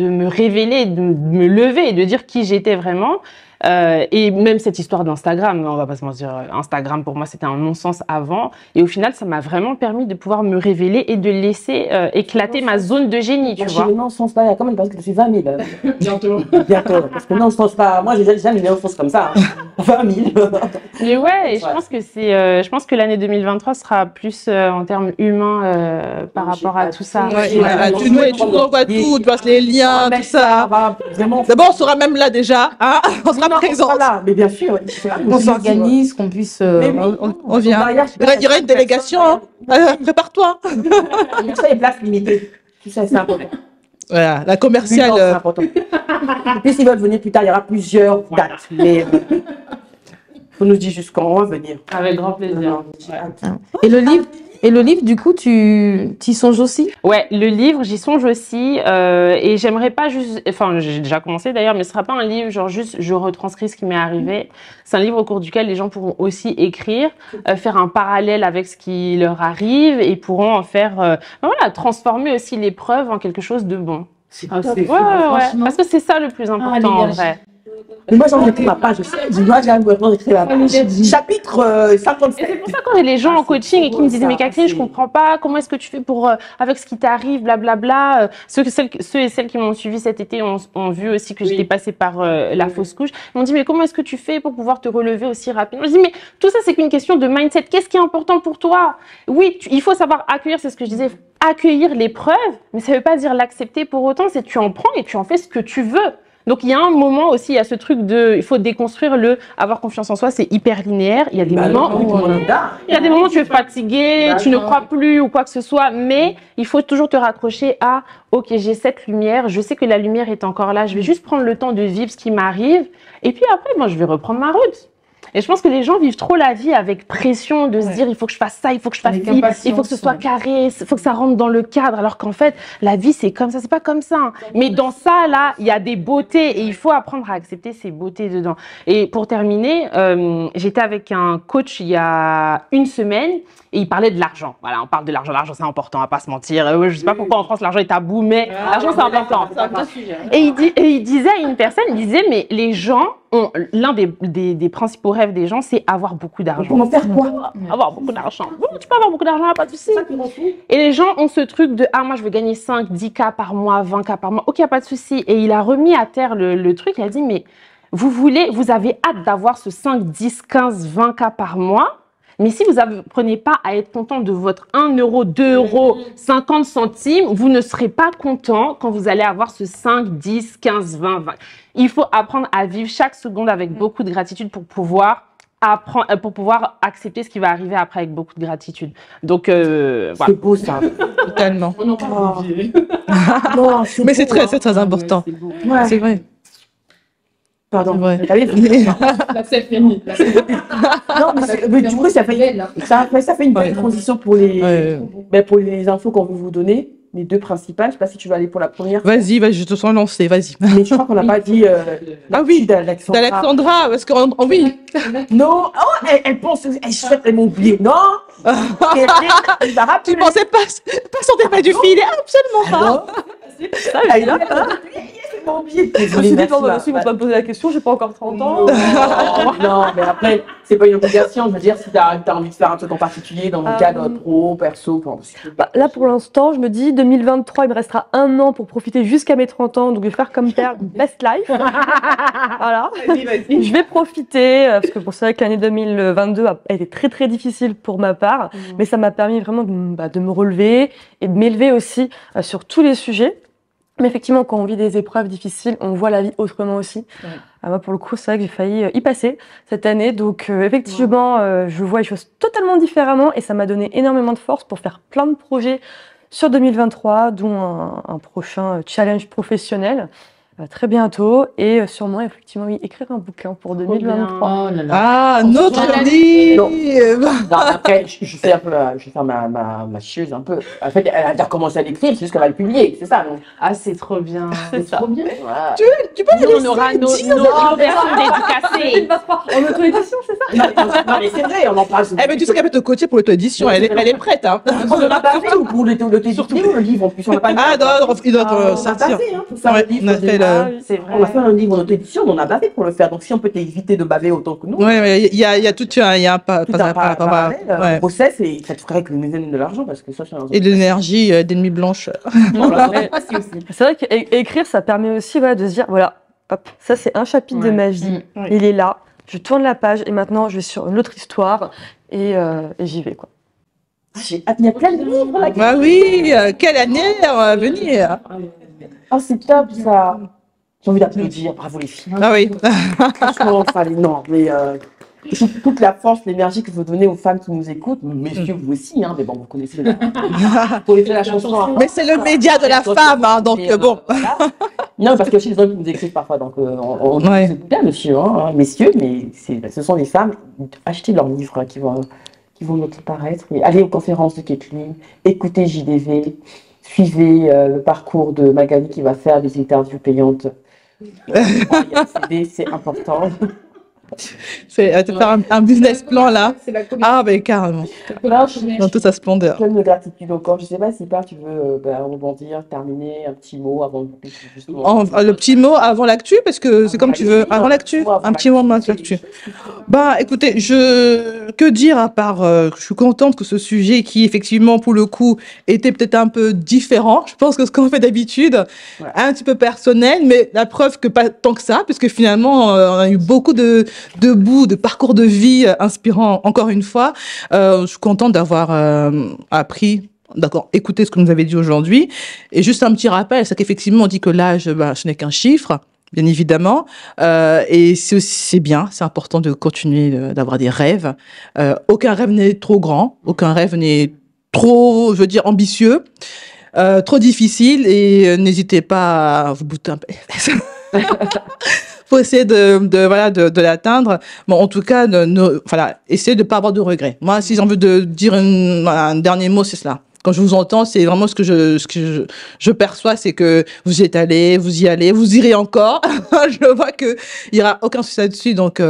me révéler, de me lever et de dire qui j'étais vraiment. Et même cette histoire d'Instagram, on va pas se mentir, Instagram pour moi c'était un non-sens avant. Et au final, ça m'a vraiment permis de pouvoir me révéler et de laisser éclater ma zone de génie, tu vois. Non, sens pas, il y a quand même parce que je suis 20 000. Bientôt. Parce que non, je pense pas. Moi, j'ai jamais eu une fonce comme ça. 20 000. Mais ouais, et je pense que je pense que l'année 2023 sera plus en termes humains par rapport à tout ça. Ouais, tu nous envoies tout, tu passes les liens, tout ça. D'abord, on sera même là déjà. Hein, on sera présent. Voilà, mais bien sûr. On s'organise, qu'on puisse. On vient. Il y aura une délégation. Hein. Prépare-toi. Il y a des places limitées. Tu sais, c'est important. Voilà, la commerciale. C'est important. Et puis, s'ils veulent venir plus tard, il y aura plusieurs dates. Mais faut nous dire juste quand on va venir. Avec grand plaisir. Et le livre, du coup, tu y songes aussi? Ouais, le livre, j'y songe aussi. Et j'aimerais pas juste... Enfin, j'ai déjà commencé d'ailleurs, mais ce sera pas un livre, genre juste je retranscris ce qui m'est arrivé. C'est un livre au cours duquel les gens pourront aussi écrire, faire un parallèle avec ce qui leur arrive et pourront en faire... voilà, transformer aussi l'épreuve en quelque chose de bon. C'est ouais, parce que c'est ça le plus important en vrai. Mais moi, j'en ai écrit ma page aussi. Moi, j'ai vraiment écrit ma page. Chapitre Et c'est 57. pour ça quand j'ai les gens en coaching et qui me disent ça, mais Catherine, je c'est- comprends pas, comment est-ce que tu fais pour avec ce qui t'arrive, blablabla. Ceux et celles qui m'ont suivi cet été ont vu aussi que j'étais passée par la fausse couche. Ils m'ont dit mais comment est-ce que tu fais pour pouvoir te relever aussi rapidement? Je dis mais tout ça c'est qu'une question de mindset. Qu'est-ce qui est important pour toi? Oui, il faut savoir accueillir, c'est ce que je disais, accueillir l'épreuve, mais ça veut pas dire l'accepter pour autant. C'est tu en prends et tu en fais ce que tu veux. Donc, il y a un moment aussi, il y a ce truc de, il faut déconstruire avoir confiance en soi, c'est hyper linéaire. Il y a des moments où il y a des moments où tu es fatigué, tu ne crois plus ou quoi que ce soit, mais il faut toujours te raccrocher à, ok, j'ai cette lumière, je sais que la lumière est encore là, je vais juste prendre le temps de vivre ce qui m'arrive, et puis après, moi, je vais reprendre ma route. Et je pense que les gens vivent trop la vie avec pression de se dire il faut que je fasse ça, il faut que je fasse ci, il faut que ce soit carré, il faut que ça rentre dans le cadre. Alors qu'en fait, la vie c'est comme ça, c'est pas comme ça. Hein. Mais dans ça là, il y a des beautés et il faut apprendre à accepter ces beautés dedans. Et pour terminer, j'étais avec un coach il y a une semaine et il parlait de l'argent. Voilà, on parle de l'argent, l'argent c'est important, on va pas se mentir. Je sais pas pourquoi en France l'argent est tabou, mais l'argent c'est important. Et il disait à une personne, il disait mais les gens l'un des principaux rêves des gens, c'est avoir beaucoup d'argent. Comment faire quoi? Avoir beaucoup d'argent. Bon, tu peux avoir beaucoup d'argent, pas de souci. Et les gens ont ce truc de moi je veux gagner 5, 10K par mois, 20K par mois. Ok, pas de souci. Et il a remis à terre le truc. Il a dit mais vous avez hâte d'avoir ce 5, 10, 15, 20K par mois. Mais si vous n'apprenez pas à être content de votre 1 euro, 2 euros, 50 centimes, vous ne serez pas content quand vous allez avoir ce 5, 10, 15, 20, 20. Il faut apprendre à vivre chaque seconde avec beaucoup de gratitude pour pouvoir accepter ce qui va arriver après avec beaucoup de gratitude. Donc, voilà. C'est beau ça. Totalement. Non, Mais c'est très important. Ouais. C'est vrai. Pardon. Ouais. La c'est fini. Non, mais du coup, ça fait une belle transition pour pour les infos qu'on veut vous donner. Les deux principales. Je ne sais pas si tu vas aller pour la première. Vas-y, je te sens lancée, vas-y. Mais je crois qu'on n'a pas dit d'Alexandra, parce que oui. Non, elle pense, elle m'a oublié. Non. Tu pensais pas sortir pas du filet, absolument pas. Elle m'a oublié. Je me suis dit, si vous pas poser la question, j'ai pas encore 30 ans. Non, mais après, c'est pas une obligation. Je veux dire, si tu as envie de faire un truc en particulier dans le cadre pro, perso. Là, pour l'instant, je me dis, 2023, il me restera 1 an pour profiter jusqu'à mes 30 ans. Donc, je vais faire comme père, best life. Voilà. Vas-y. Je vais profiter, parce que c'est vrai que l'année 2022 a été très, très difficile pour ma part. Mais ça m'a permis vraiment de me relever et de m'élever aussi sur tous les sujets. Mais effectivement, quand on vit des épreuves difficiles, on voit la vie autrement aussi. Ouais. Moi, pour le coup, c'est vrai que j'ai failli y passer cette année. Donc, effectivement, je vois les choses totalement différemment et ça m'a donné énormément de force pour faire plein de projets sur 2023, dont un prochain challenge professionnel très bientôt. Et sûrement, effectivement, écrire un bouquin pour 2023. Notre livre. Non, après, je fais un peu, je vais faire ma chieuse un peu. En fait, elle a déjà commencé à l'écrire, c'est juste qu'elle va le publier, c'est ça, non? Ah, c'est trop bien. C'est trop bien. Voilà. Tu peux Nous, on aura nos versions dédicacées. En auto-édition, c'est ça? Non, mais c'est vrai, on en parle. Eh ben, tu sais qu'elle peut te coacher pour l'auto-édition, elle est prête. Hein. On en a pas fait ou pour l'auto-édition ou le livre en plus? On n'a pas il doit sortir. Pour faire un livre. C'est vrai. On a fait un livre en auto-édition, mais on a bavé pour le faire. Donc, si on peut t'éviter de baver autant que nous. Oui, il y a tout un process et ça te ferait économiser de l'argent parce que ça, et de l'énergie des nuits blanches. C'est vrai qu'écrire, ça permet aussi de se dire, voilà, hop, ça c'est un chapitre de ma vie, il est là, je tourne la page et maintenant je vais sur une autre histoire et j'y vais, quoi. Il y a plein de livres là. Bah oui, quelle année à venir. Oh, c'est top ça. J'ai envie d'applaudir, bravo les filles. Ah oui. Franchement, non, mais toute la force, l'énergie que vous donnez aux femmes qui nous écoutent, messieurs vous aussi, hein, mais bon, vous connaissez la chanson. Hein. Mais c'est le média de la femme, hein, donc bon. Voilà. Non, parce qu'il y a aussi des hommes qui nous écrivent parfois, donc on dit bien, monsieur, hein, messieurs, mais ce sont des femmes. Achetez leurs livres hein, qui vont bientôt paraître. Et allez aux conférences de Kathleen, écoutez JDV, suivez le parcours de Magali qui va faire des interviews payantes. C'est important. Fais faire un business plan là. Ah, ben carrément. Dans toute sa splendeur. Plein de gratitude encore. Je sais pas si tu veux rebondir, terminer un petit mot avant justement. Le petit mot avant l'actu, parce que c'est comme tu veux. Avant l'actu, un petit mot avant l'actu. Bah, écoutez, que dire à part, je suis contente que ce sujet qui, effectivement, pour le coup, était peut-être un peu différent. Je pense que ce qu'on fait d'habitude, un petit peu personnel, mais la preuve que pas tant que ça, puisque finalement, on a eu beaucoup de bouts, de parcours de vie inspirants, encore une fois. Je suis contente d'avoir appris, d'accord, écoutez ce que vous nous avez dit aujourd'hui. Et juste un petit rappel, c'est qu'effectivement, on dit que l'âge, ce n'est qu'un chiffre, bien évidemment. Et c'est bien, c'est important de continuer d'avoir des rêves. Aucun rêve n'est trop grand, aucun rêve n'est trop, je veux dire, ambitieux, trop difficile. Et n'hésitez pas à vous bouter un peu. Faut essayer de l'atteindre. Bon, en tout cas, essayez de pas avoir de regrets. Moi, si j'ai envie de dire un dernier mot, c'est cela. Quand je vous entends, c'est vraiment ce que je perçois, c'est que vous y êtes allé, vous y allez, vous irez encore. Je vois que il y aura aucun souci là-dessus, donc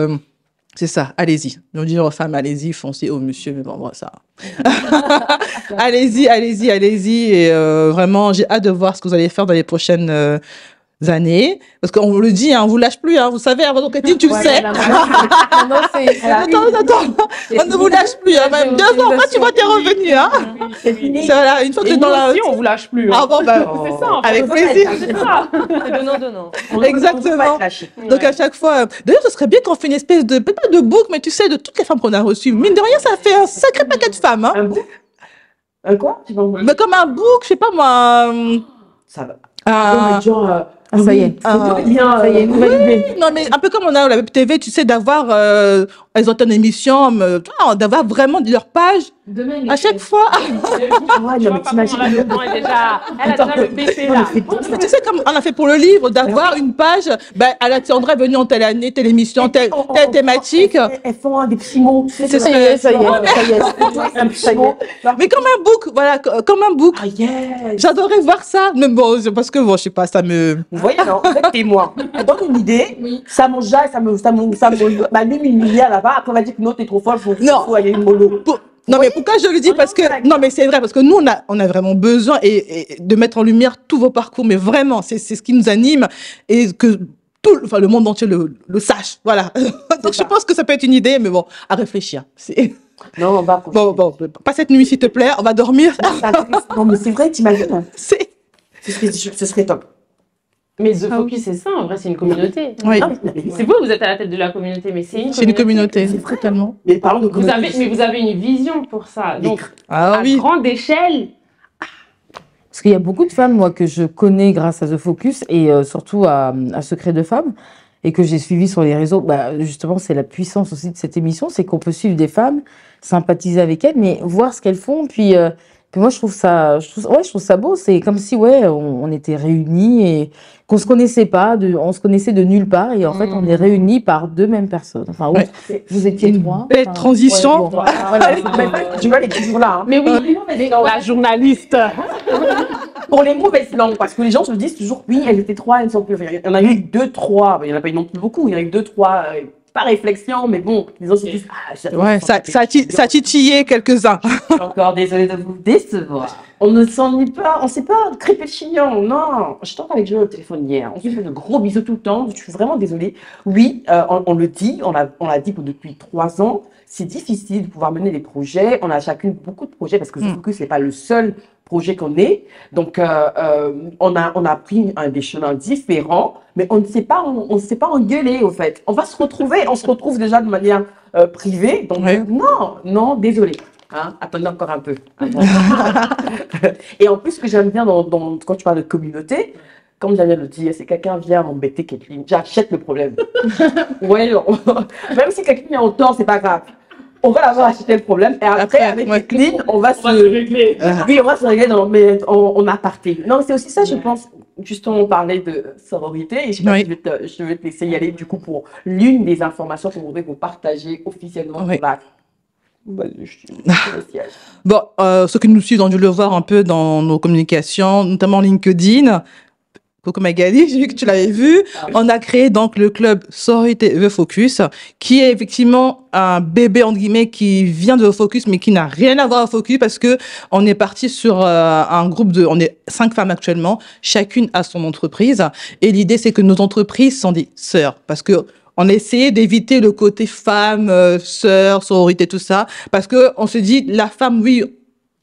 c'est ça. Allez-y. Nous dire aux femmes, allez-y, foncez aux monsieur, mais bon, moi ça. Allez-y. Et vraiment, j'ai hâte de voir ce que vous allez faire dans les prochaines années, parce qu'on vous le dit, on vous lâche plus, vous savez, avant Catherine, tu le sais. Attends, on ne vous lâche plus, même 2 ans, quand tu vois tes revenus, C'est voilà, une fois que tu es dans la... on vous lâche plus. Ah bon, c'est ça, avec plaisir. C'est ça. Donnant. Exactement. Donc à chaque fois, d'ailleurs, ce serait bien qu'on fait une espèce de, peut-être pas de book, mais tu sais, de toutes les femmes qu'on a reçues. Mine de rien, ça fait un sacré paquet de femmes, Un book? Un quoi? Mais comme un book, je sais pas moi. Ça va. Ça y est. Ça y est, nouvelle idée. Non, mais un peu comme on a la Web TV, tu sais, d'avoir, elles ont une émission, d'avoir vraiment leur page à chaque fois. Elle a déjà le PC là. Tu sais, comme on a fait pour le livre, d'avoir une page, Alexandra est venue en telle année, telle émission, telle thématique. Elles font des petits mots. Ça y est. Un petit mot. Mais comme un book, voilà, comme un book. J'adorerais voir ça. Mais bon, parce que bon, je sais pas, ça me... Vous voyez, non, moi. Elle donne une idée, ça m'enjaille, ça m'allume une lumière là-bas. Après, on va dire que non, t'es trop folle, faut aller mollo. Non, mais pourquoi je le dis? Parce que, non, mais c'est vrai, parce que nous, on a vraiment besoin et de mettre en lumière tous vos parcours, mais vraiment, c'est ce qui nous anime et que le monde entier le sache. Voilà. Donc, je pense que ça peut être une idée, mais bon, à réfléchir. Non, on va. Bon, pas cette nuit, s'il te plaît, on va dormir. Non, mais c'est vrai, t'imagines. Ce serait top. Mais The Focus, c'est ça, en vrai, c'est une communauté. Oui. C'est vous êtes à la tête de la communauté, mais c'est une communauté. C'est totalement. Mais parlons de communauté. Mais vous avez une vision pour ça. Donc, à oui. grande échelle. Parce qu'il y a beaucoup de femmes, moi, que je connais grâce à The Focus et surtout à Secret de Femmes et que j'ai suivi sur les réseaux. Justement, c'est la puissance aussi de cette émission, c'est qu'on peut suivre des femmes, sympathiser avec elles, mais voir ce qu'elles font, puis moi, je trouve ça beau. C'est comme si, on était réunis et qu'on se connaissait pas, on se connaissait de nulle part et en fait, on est réunis par 2 mêmes personnes. Enfin, vous étiez 3. Belle transition. Tu vois, elle est toujours là. Mais oui, la journaliste. Pour les mauvaises langues, parce que les gens se disent toujours, oui, elles étaient 3, elles ne sont plus. Il y en a eu 2, 3. Il n'y en a pas eu non plus beaucoup. Il y en a eu 2, 3. Pas réflexion, mais bon, les gens se disent, ça a titillé quelques-uns. Je suis encore désolée de vous décevoir. On ne s'ennuie pas, on ne sait pas crêper le chignon, non. Je t'entends avec Joël au téléphone hier, on se fait de gros bisous tout le temps, je suis vraiment désolée. Oui, on le dit, on l'a dit depuis 3 ans, c'est difficile de pouvoir mener des projets, on a chacune beaucoup de projets, parce que ce n'est pas le seul projet qu'on est. Donc, on a pris des chemins différents, mais on ne s'est pas engueulé, au fait. On se retrouve déjà de manière privée. Donc, non, désolé. Attendez encore un peu. Et en plus, ce que j'aime bien quand tu parles de communauté, comme j'allais le dire, c'est quelqu'un vient m'embêter, Kathleen, j'achète le problème. Même si quelqu'un est en tort, c'est pas grave. On va avoir acheté le problème et après avec Kathleen, on va se régler. Oui, on va se régler en aparté. Non, c'est aussi ça, je pense. Justement, on parlait de sororité et je vais te laisser y aller du coup pour l'une des informations qu'on voudrait vous partager officiellement sur la. Bon, ceux qui nous suivent ont dû le voir un peu dans nos communications, notamment LinkedIn. Coucou Magali, j'ai vu que tu l'avais vu. On a créé donc le club Sororité The Focus, qui est effectivement un bébé entre guillemets qui vient de The Focus, mais qui n'a rien à voir avec Focus parce que on est parti sur un groupe on est 5 femmes actuellement, chacune a son entreprise. Et l'idée c'est que nos entreprises sont des sœurs, parce que on a essayé d'éviter le côté femme, sœur, sororité, tout ça, parce que on se dit la femme, oui.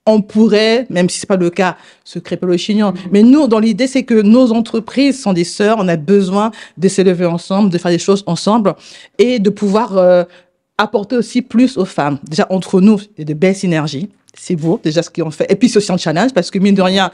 On pourrait, même si c'est pas le cas, se crêper le chignon. Mais nous, dans l'idée, c'est que nos entreprises sont des sœurs. On a besoin de s'élever ensemble, de faire des choses ensemble et de pouvoir apporter aussi plus aux femmes. Déjà, entre nous, il y a de belles synergies. C'est beau, déjà, ce qu'on fait. Et puis, c'est aussi un challenge parce que, mine de rien,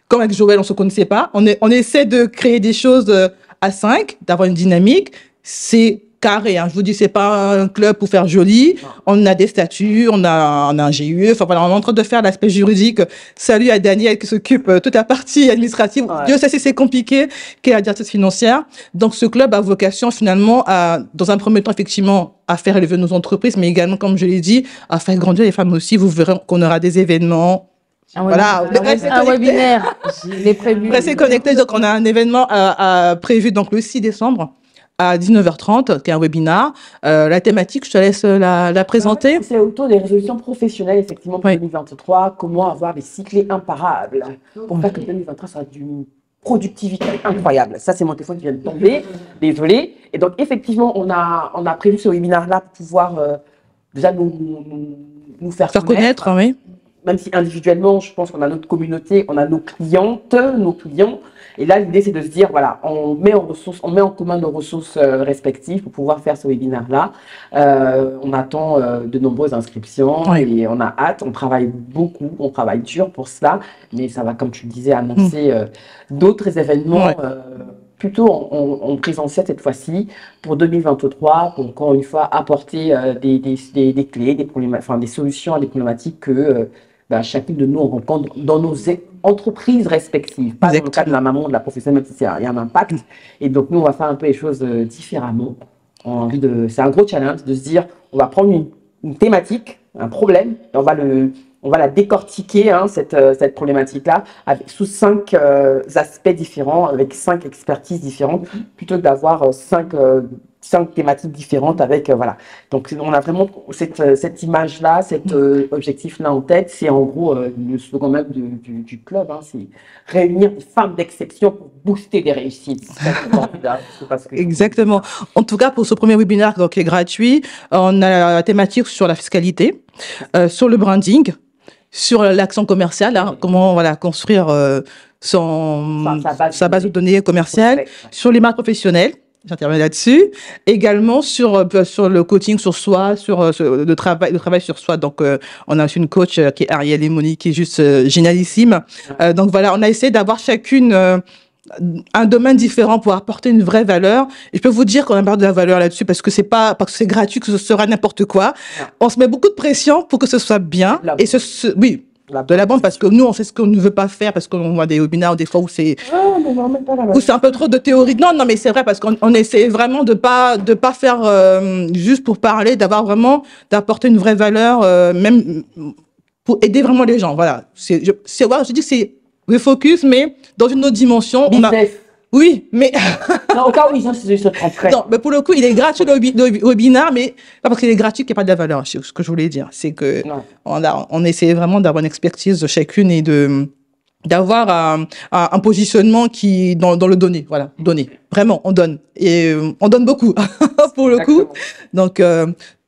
comme avec Joël, on se connaissait pas. On essaie de créer des choses à 5, d'avoir une dynamique. C'est carré, hein. Je vous dis, c'est pas un club pour faire joli. On a des statuts, on a un GUE. Enfin voilà, on est en train de faire l'aspect juridique. Salut à Daniel qui s'occupe toute la partie administrative. Ouais. Dieu sait si c'est compliqué, qui est la directrice financière. Donc ce club a vocation finalement à, dans un premier temps effectivement, à faire élever nos entreprises, mais également, comme je l'ai dit, à faire grandir les femmes aussi. Vous verrez qu'on aura des événements. Voilà, un webinaire, je l'ai prévu. Restez connectés. Donc on a un événement prévu donc le 6 décembre. À 19h30, qui est un webinar. La thématique, je te laisse la présenter. C'est autour des résolutions professionnelles, effectivement, pour 2023. Comment avoir des cycles imparables pour faire que 2023 soit d'une productivité incroyable. Ça, c'est mon téléphone qui vient de tomber. Désolé. Et donc, effectivement, on a prévu ce webinaire-là pour pouvoir déjà nous faire connaître, oui. Même si individuellement, je pense qu'on a notre communauté, on a nos clientes, nos clients. Et là, l'idée, c'est de se dire, voilà, on met en commun nos ressources respectives pour pouvoir faire ce webinaire-là. On attend de nombreuses inscriptions et on a hâte. On travaille beaucoup, on travaille dur pour cela. Mais ça va, comme tu le disais, annoncer d'autres événements plutôt en présentiel cette fois-ci pour 2023, pour encore une fois apporter des clés, des solutions à des problématiques que chacune de nous rencontre dans nos entreprises respectives, pas dans le cas de la maman, de la professionnelle, même si il y a un impact. Et donc, nous, on va faire un peu les choses différemment. C'est un gros challenge de se dire, on va prendre une thématique, un problème, et on va la décortiquer, cette problématique-là, sous 5 aspects différents, avec 5 expertises différentes, plutôt que d'avoir 5 thématiques différentes avec, voilà. Donc, on a vraiment cette image-là, cet objectif-là en tête. C'est en gros le slogan même du club, c'est réunir des femmes d'exception pour booster des réussites. Exactement. En tout cas, pour ce premier webinaire qui est gratuit, on a la thématique sur la fiscalité, sur le branding, sur l'action commerciale, comment construire sa base de données commerciale, sur les marques professionnelles. J'interviens là-dessus. Également sur le coaching sur soi, sur le travail sur soi. Donc, on a aussi une coach qui est Ariel et Monique, qui est juste génialissime. Donc voilà, on a essayé d'avoir chacune un domaine différent pour apporter une vraie valeur. Et je peux vous dire qu'on a parlé de la valeur là-dessus parce que c'est gratuit que ce sera n'importe quoi. On se met beaucoup de pression pour que ce soit bien. Et oui. De la bande, parce que nous, on sait ce qu'on ne veut pas faire, parce qu'on voit des webinaires des fois où c'est un peu trop de théorie. Non, mais c'est vrai, parce qu'on essaie vraiment de pas faire juste pour parler, d'apporter une vraie valeur, même pour aider vraiment les gens. Voilà. Je dis que c'est le focus, mais dans une autre dimension. Oui, mais... non, au cas où ils se tromperaient. Non, mais pour le coup, il est gratuit le webinaire, mais pas parce qu'il est gratuit qu'il n'y a pas de la valeur. C'est ce que je voulais dire. C'est que on essaie vraiment d'avoir une expertise de chacune et d'avoir un positionnement qui dans le donner. Voilà, donner. Vraiment, on donne. Et on donne beaucoup, pour le coup. Donc,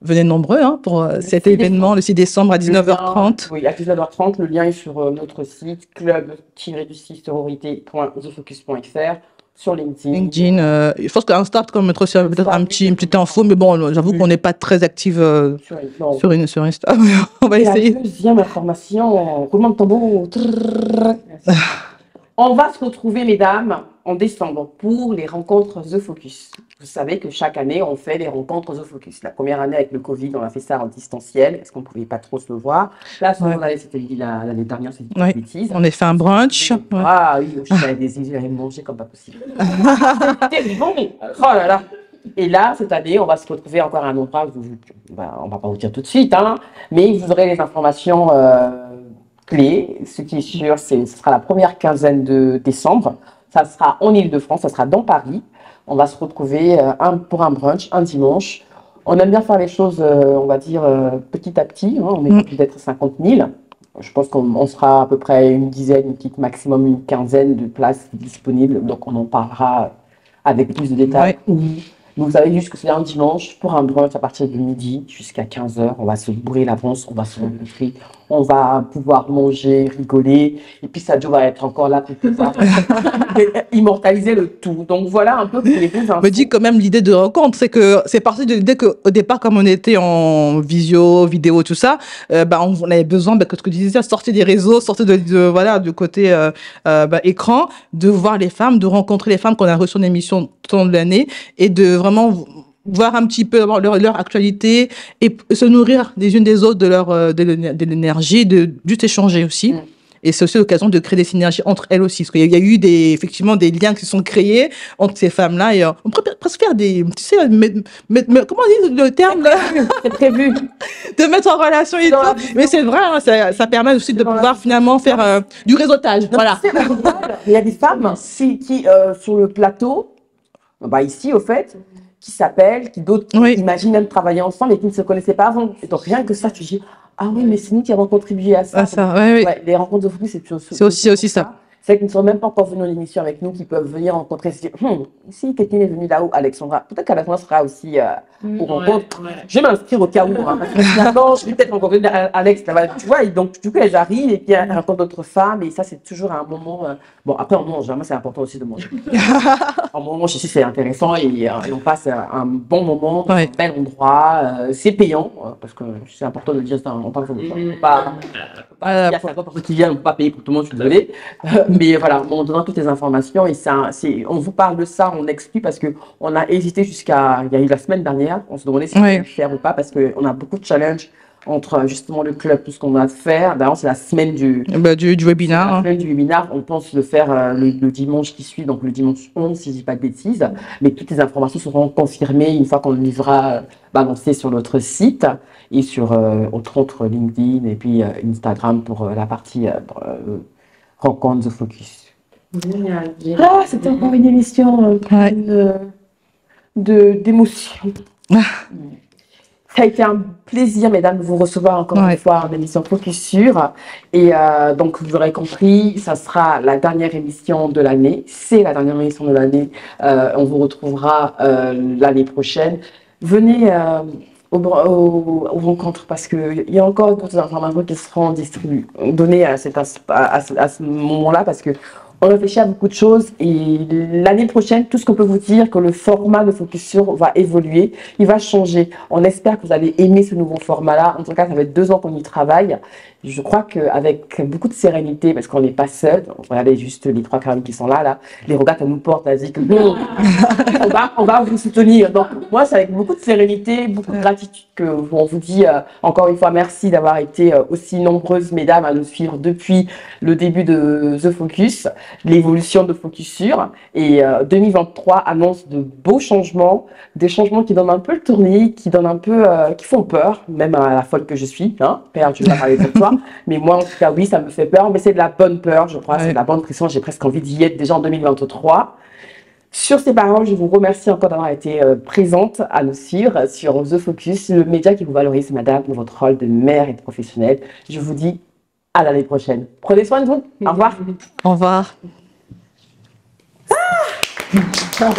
venez nombreux pour cet événement, le 6 décembre à 19h30. Oui, à 19h30. Le lien est sur notre site, club-sororité.thefocus.fr. Sur LinkedIn. Je pense qu'Insta, comme mettre aussi peut-être une petite info, mais bon, j'avoue qu'on n'est pas très active sur Insta. On va essayer. La deuxième information, roulement de tambour. On va se retrouver, mesdames, en décembre pour les rencontres The Focus. Vous savez que chaque année, on fait les rencontres The Focus. La première année, avec le Covid, on a fait ça en distanciel, parce qu'on ne pouvait pas trop se voir. Là, c'était l'année dernière, c'était une bêtise. On a fait un brunch. Ah oui, j'avais des idées, j'allais manger comme pas possible. C'était bon. Oh là là. Et là, cette année, on va se retrouver encore à un endroit, on ne va pas vous dire tout de suite, mais vous aurez les informations clés. Ce qui est sûr, ce sera la première quinzaine de décembre. Ça sera en Île-de-France, ça sera dans Paris. On va se retrouver pour un brunch, un dimanche. On aime bien faire les choses, on va dire, petit à petit. Hein. On est peut-être 50 000. Je pense qu'on sera à peu près une dizaine, une petite maximum une quinzaine de places disponibles. Donc, on en parlera avec plus de détails. Donc, vous savez juste que c'est un dimanche pour un brunch à partir de midi jusqu'à 15h. On va se bourrer l'avance, on va se rencontrer, on va pouvoir manger, rigoler. Et puis, Sadio va être encore là pour pouvoir immortaliser le tout. Donc, voilà un peu pour les deux infos. Me dit quand même l'idée de rencontre, c'est que c'est parti de l'idée qu'au départ, comme on était en vidéo, tout ça, on avait besoin, que ce que tu disais, sortir des réseaux, sortir voilà, du côté écran, de voir les femmes, de rencontrer les femmes qu'on a reçues en émission tout au long de l'année et de vraiment voir un petit peu leur actualité et se nourrir les unes des autres de l'énergie, de juste échanger aussi. Et c'est aussi l'occasion de créer des synergies entre elles aussi. Parce qu'il y a eu effectivement des liens qui se sont créés entre ces femmes-là. Et on pourrait presque faire des, tu sais, comment on dit le terme là? C'est prévu. De mettre en relation et tout. Mais c'est vrai, hein, ça permet aussi de pouvoir finalement faire du réseautage. Donc, voilà. tu sais, il y a des femmes qui sur le plateau, ici au fait, qui s'appellent, qui d'autres imaginent même travailler ensemble et qui ne se connaissaient pas avant. Et donc rien que ça, tu dis, ah oui, mais c'est nous qui avons contribué à ça. Les rencontres de focus, c'est aussi ça. C'est qu'ils ne sont même pas encore venus en émission avec nous, qui peuvent venir rencontrer. Se dire, si quelqu'un est venu là-haut, Alexandra, peut-être qu'Alexandra sera aussi aux rencontres. Je vais m'inscrire au cas où. Hein, parce que finalement, je vais peut-être rencontrer Alex. Tu vois, et donc du coup, elles arrivent et puis elles rencontrent d'autres femmes. Et ça, c'est toujours un moment. Bon, après, on mange. Vraiment, c'est important aussi de manger. En moment, je sais, c'est intéressant et on passe un bon moment dans un bel endroit. C'est payant, parce que c'est important de le dire en tant que femme. Il y a 50 personnes qui viennent, on ne peut pas payer pour tout le monde, je suis désolée. Mais voilà, on donne toutes les informations et on vous parle de ça, on explique parce qu'on a hésité il y a eu la semaine dernière, on se demandait si on allait le faire ou pas parce qu'on a beaucoup de challenges entre justement le club, tout ce qu'on a à faire. D'ailleurs, c'est la semaine du webinaire. La semaine du webinaire, on pense le faire le dimanche qui suit, donc le dimanche 11, si je ne dis pas de bêtises. Mais toutes les informations seront confirmées une fois qu'on les aura balancées sur notre site et sur, entre autres, LinkedIn et puis Instagram pour la partie rencontre The Focus. Génial. Ah, c'était encore une émission d'émotion. Ça a été un plaisir, mesdames, de vous recevoir encore une fois en émission Focus Sur. Et donc, vous aurez compris, ça sera la dernière émission de l'année. C'est la dernière émission de l'année. On vous retrouvera l'année prochaine. Venez aux rencontres parce qu'il y a encore d'autres informations qui seront données à ce moment-là parce que on réfléchit à beaucoup de choses et l'année prochaine, tout ce qu'on peut vous dire, que le format de Focus Sur va évoluer, il va changer. On espère que vous allez aimer ce nouveau format-là. En tout cas, ça fait 2 ans qu'on y travaille. Je crois qu'avec beaucoup de sérénité, parce qu'on n'est pas seul, regardez juste les 3 camarades qui sont là, les regards qu'elle nous porte, elle dit que bon, on va vous soutenir. Donc moi, c'est avec beaucoup de sérénité, beaucoup de gratitude qu'on vous dit encore une fois merci d'avoir été aussi nombreuses, mesdames, à nous suivre depuis le début de The Focus, l'évolution de Focus Sur. Et 2023 annonce de beaux changements, des changements qui donnent un peu le tournis, qui font peur, même à la folle que je suis. Hein, Père, tu vas parler de toi. Mais moi, en tout cas, oui, ça me fait peur, mais c'est de la bonne peur, je crois, c'est de la bonne pression. J'ai presque envie d'y être déjà en 2023. Sur ces paroles, je vous remercie encore d'avoir été présente à nous suivre sur The Focus, le média qui vous valorise, madame, dans votre rôle de mère et de professionnelle. Je vous dis à l'année prochaine. Prenez soin de vous. Au revoir. Au revoir. Ah